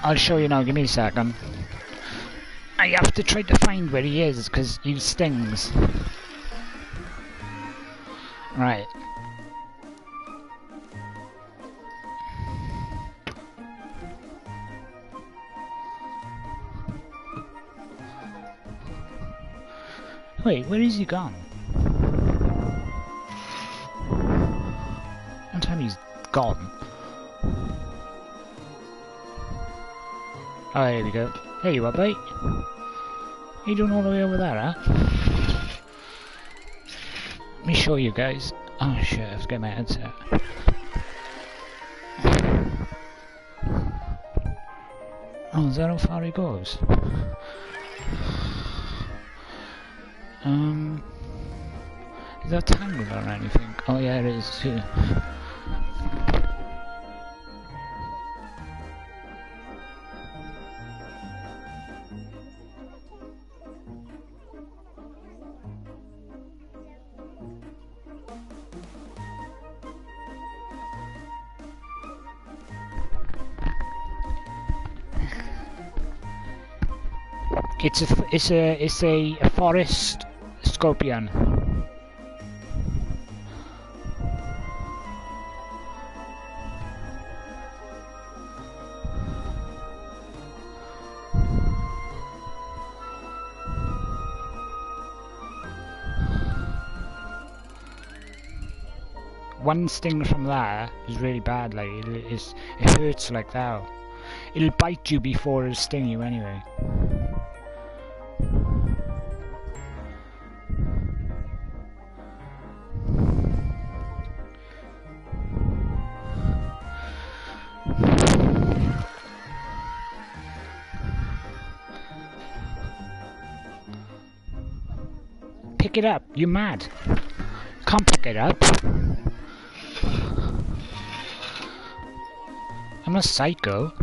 I'll show you now, give me a second. I have to try to find where he is, because he stings. Right. Wait, where is he gone? One time he's gone. Oh, here we go. There you are, mate. You doing all the way over there, huh? Let me show you guys. Oh shit, I have to get my headset. Oh, is that how far he goes? Is that tangled or anything? Oh yeah, it is too. It's a forest scorpion. One sting from that is really bad. Like it hurts like that. It'll bite you before it'll sting you anyway. Pick it up. You're mad. Can't pick it up. I'm a psycho.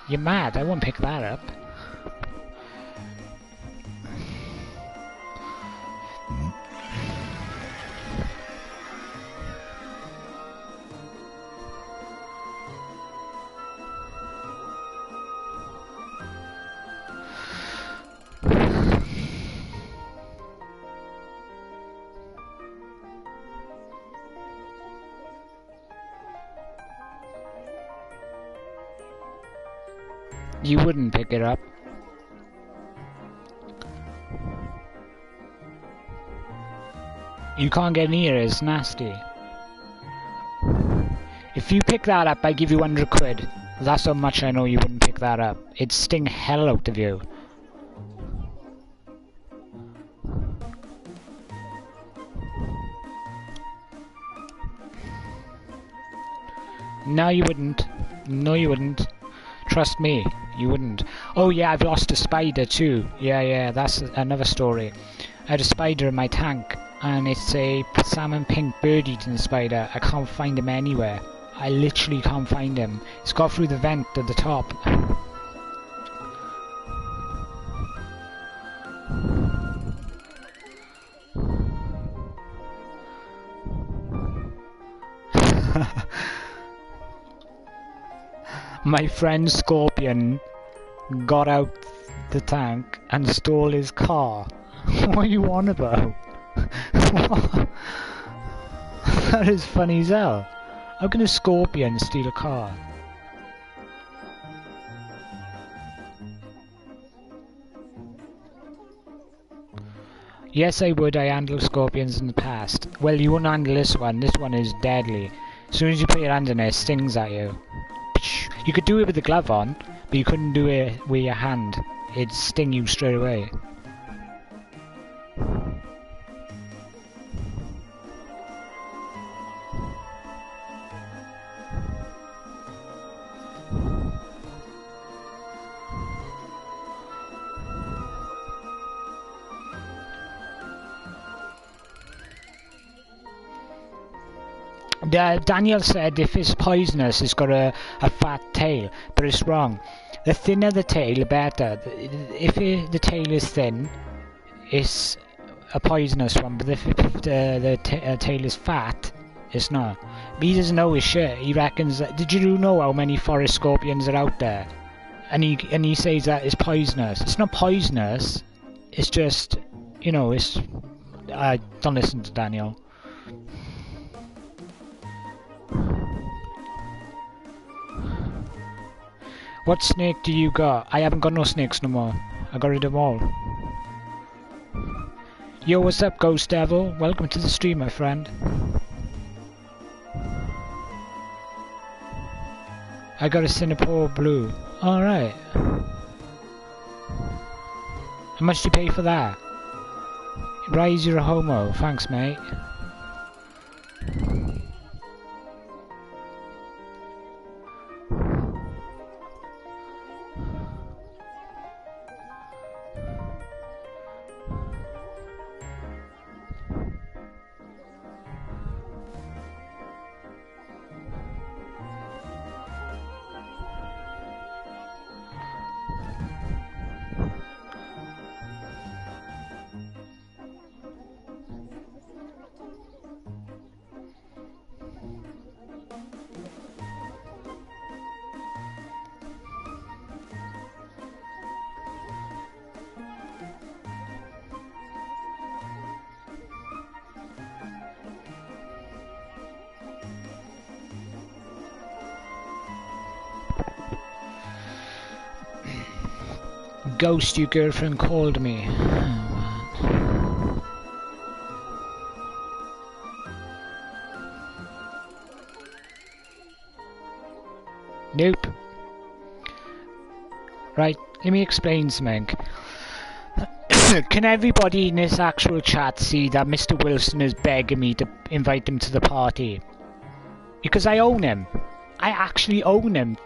You're mad. I won't pick that up. You wouldn't pick it up. You can't get near it, it's nasty. If you pick that up, I give you 100 quid. That's how much I know you wouldn't pick that up. It'd sting hell out of you. No, you wouldn't. No, you wouldn't. Trust me, you wouldn't. Oh yeah, I've lost a spider too. Yeah, that's another story. I had a spider in my tank, and it's a salmon pink bird-eating spider. I can't find him anywhere. I literally can't find him. He's got through the vent at the top. My friend Scorpion got out the tank and stole his car. What are you on about? That is funny as hell. How can a Scorpion steal a car? Yes, I would. I handled Scorpions in the past. Well, you wouldn't handle this one. This one is deadly. As soon as you put your hand in it, it stings at you. You could do it with the glove on, but you couldn't do it with your hand. It'd sting you straight away. Daniel said if it's poisonous, it's got a fat tail, but it's wrong. The thinner the tail, the better. If the tail is thin, it's a poisonous one, but if the tail is fat, it's not. But he doesn't know his shit. He reckons that, did you know how many forest scorpions are out there? And he says that it's poisonous. It's not poisonous. It's just, you know, it's... don't listen to Daniel. What snake do you got? I haven't got no snakes no more. I got rid of them all. Yo, what's up, Ghost Devil? Welcome to the stream, my friend. I got a Singapore blue. Alright. How much do you pay for that? Rise, you're a homo. Thanks, mate. ghost your girlfriend called me. Nope. Right, let me explain something. Can everybody in this actual chat see that Mr. Wilson is begging me to invite him to the party? Because I own him. I actually own him.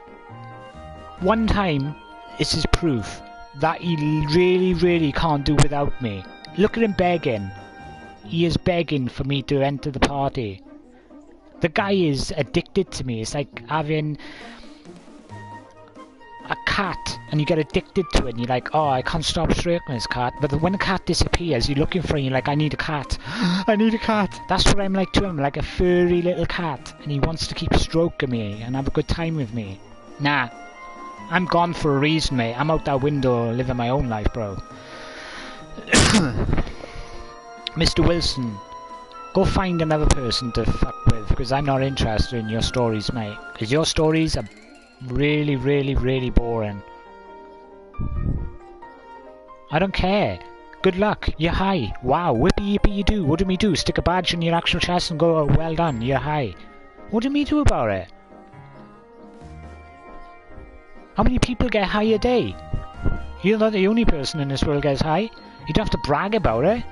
One time, this is proof that he really, really can't do without me. Look at him begging. He is begging for me to enter the party. The guy is addicted to me. It's like having a cat and you get addicted to it and you're like, oh, I can't stop stroking this cat. But when the cat disappears, you're looking for it and you're like, I need a cat. I need a cat. That's what I'm like to him, like a furry little cat. And he wants to keep stroking me and have a good time with me. Nah, I'm gone for a reason, mate. I'm out that window living my own life, bro. Mr. Wilson, go find another person to fuck with, because I'm not interested in your stories, mate. Because your stories are really, really, really boring. I don't care. Good luck. You're high. Wow. Whippy yippee you do. What do we do? Stick a badge on your actual chest and go, oh, well done. You're high. What do we do about it? How many people get high a day? You're not the only person in this world gets high. You don't have to brag about it.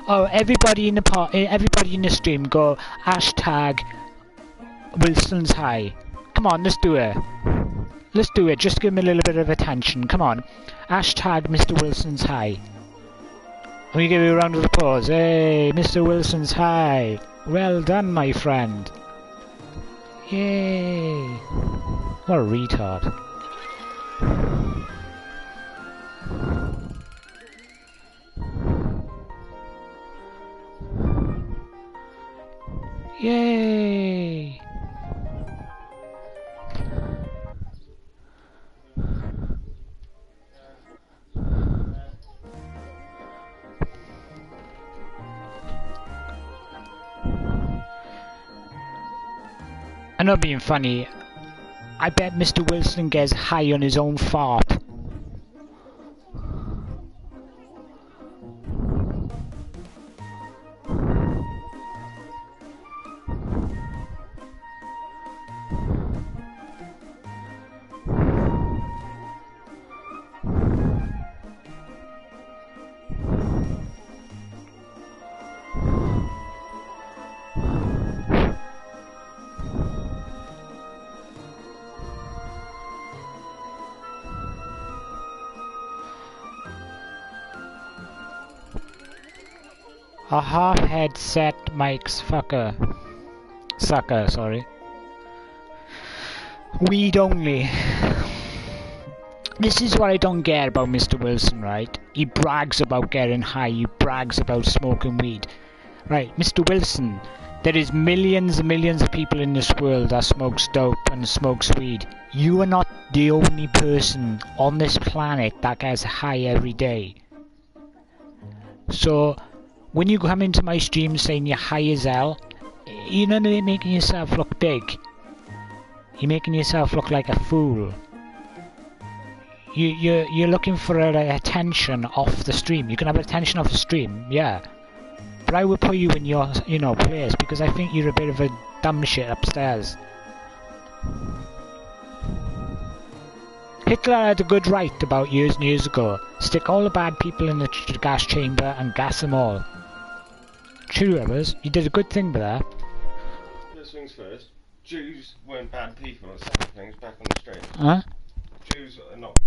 Oh, everybody in the stream go hashtag Wilson's high. Come on, let's do it. Let's do it. Just give him a little bit of attention. Come on. Hashtag Mr. Wilson's high. Let me give you a round of applause. Hey, Mr. Wilson's high. Well done, my friend. Yay. What a retard. Yay! I'm not being funny. I bet Mr. Wilson gets high on his own fart. A half-head set Mike's sucker, sorry. Weed only. This is what I don't get about Mr. Wilson, right? He brags about getting high, he brags about smoking weed. Right, Mr. Wilson, there is millions and millions of people in this world that smokes dope and smokes weed. You are not the only person on this planet that gets high every day. So, when you come into my stream saying you're high as hell, you're not making yourself look big. You're making yourself look like a fool. You're looking for attention off the stream. You can have attention off the stream, yeah. But I would put you in your, place, because I think you're a bit of a dumb shit upstairs. Hitler had a good right about years and years ago. Stick all the bad people in the gas chamber and gas them all. True, Evers. You did a good thing with that. First things first, Jews weren't bad people, and second things back on the street. Huh? Jews are not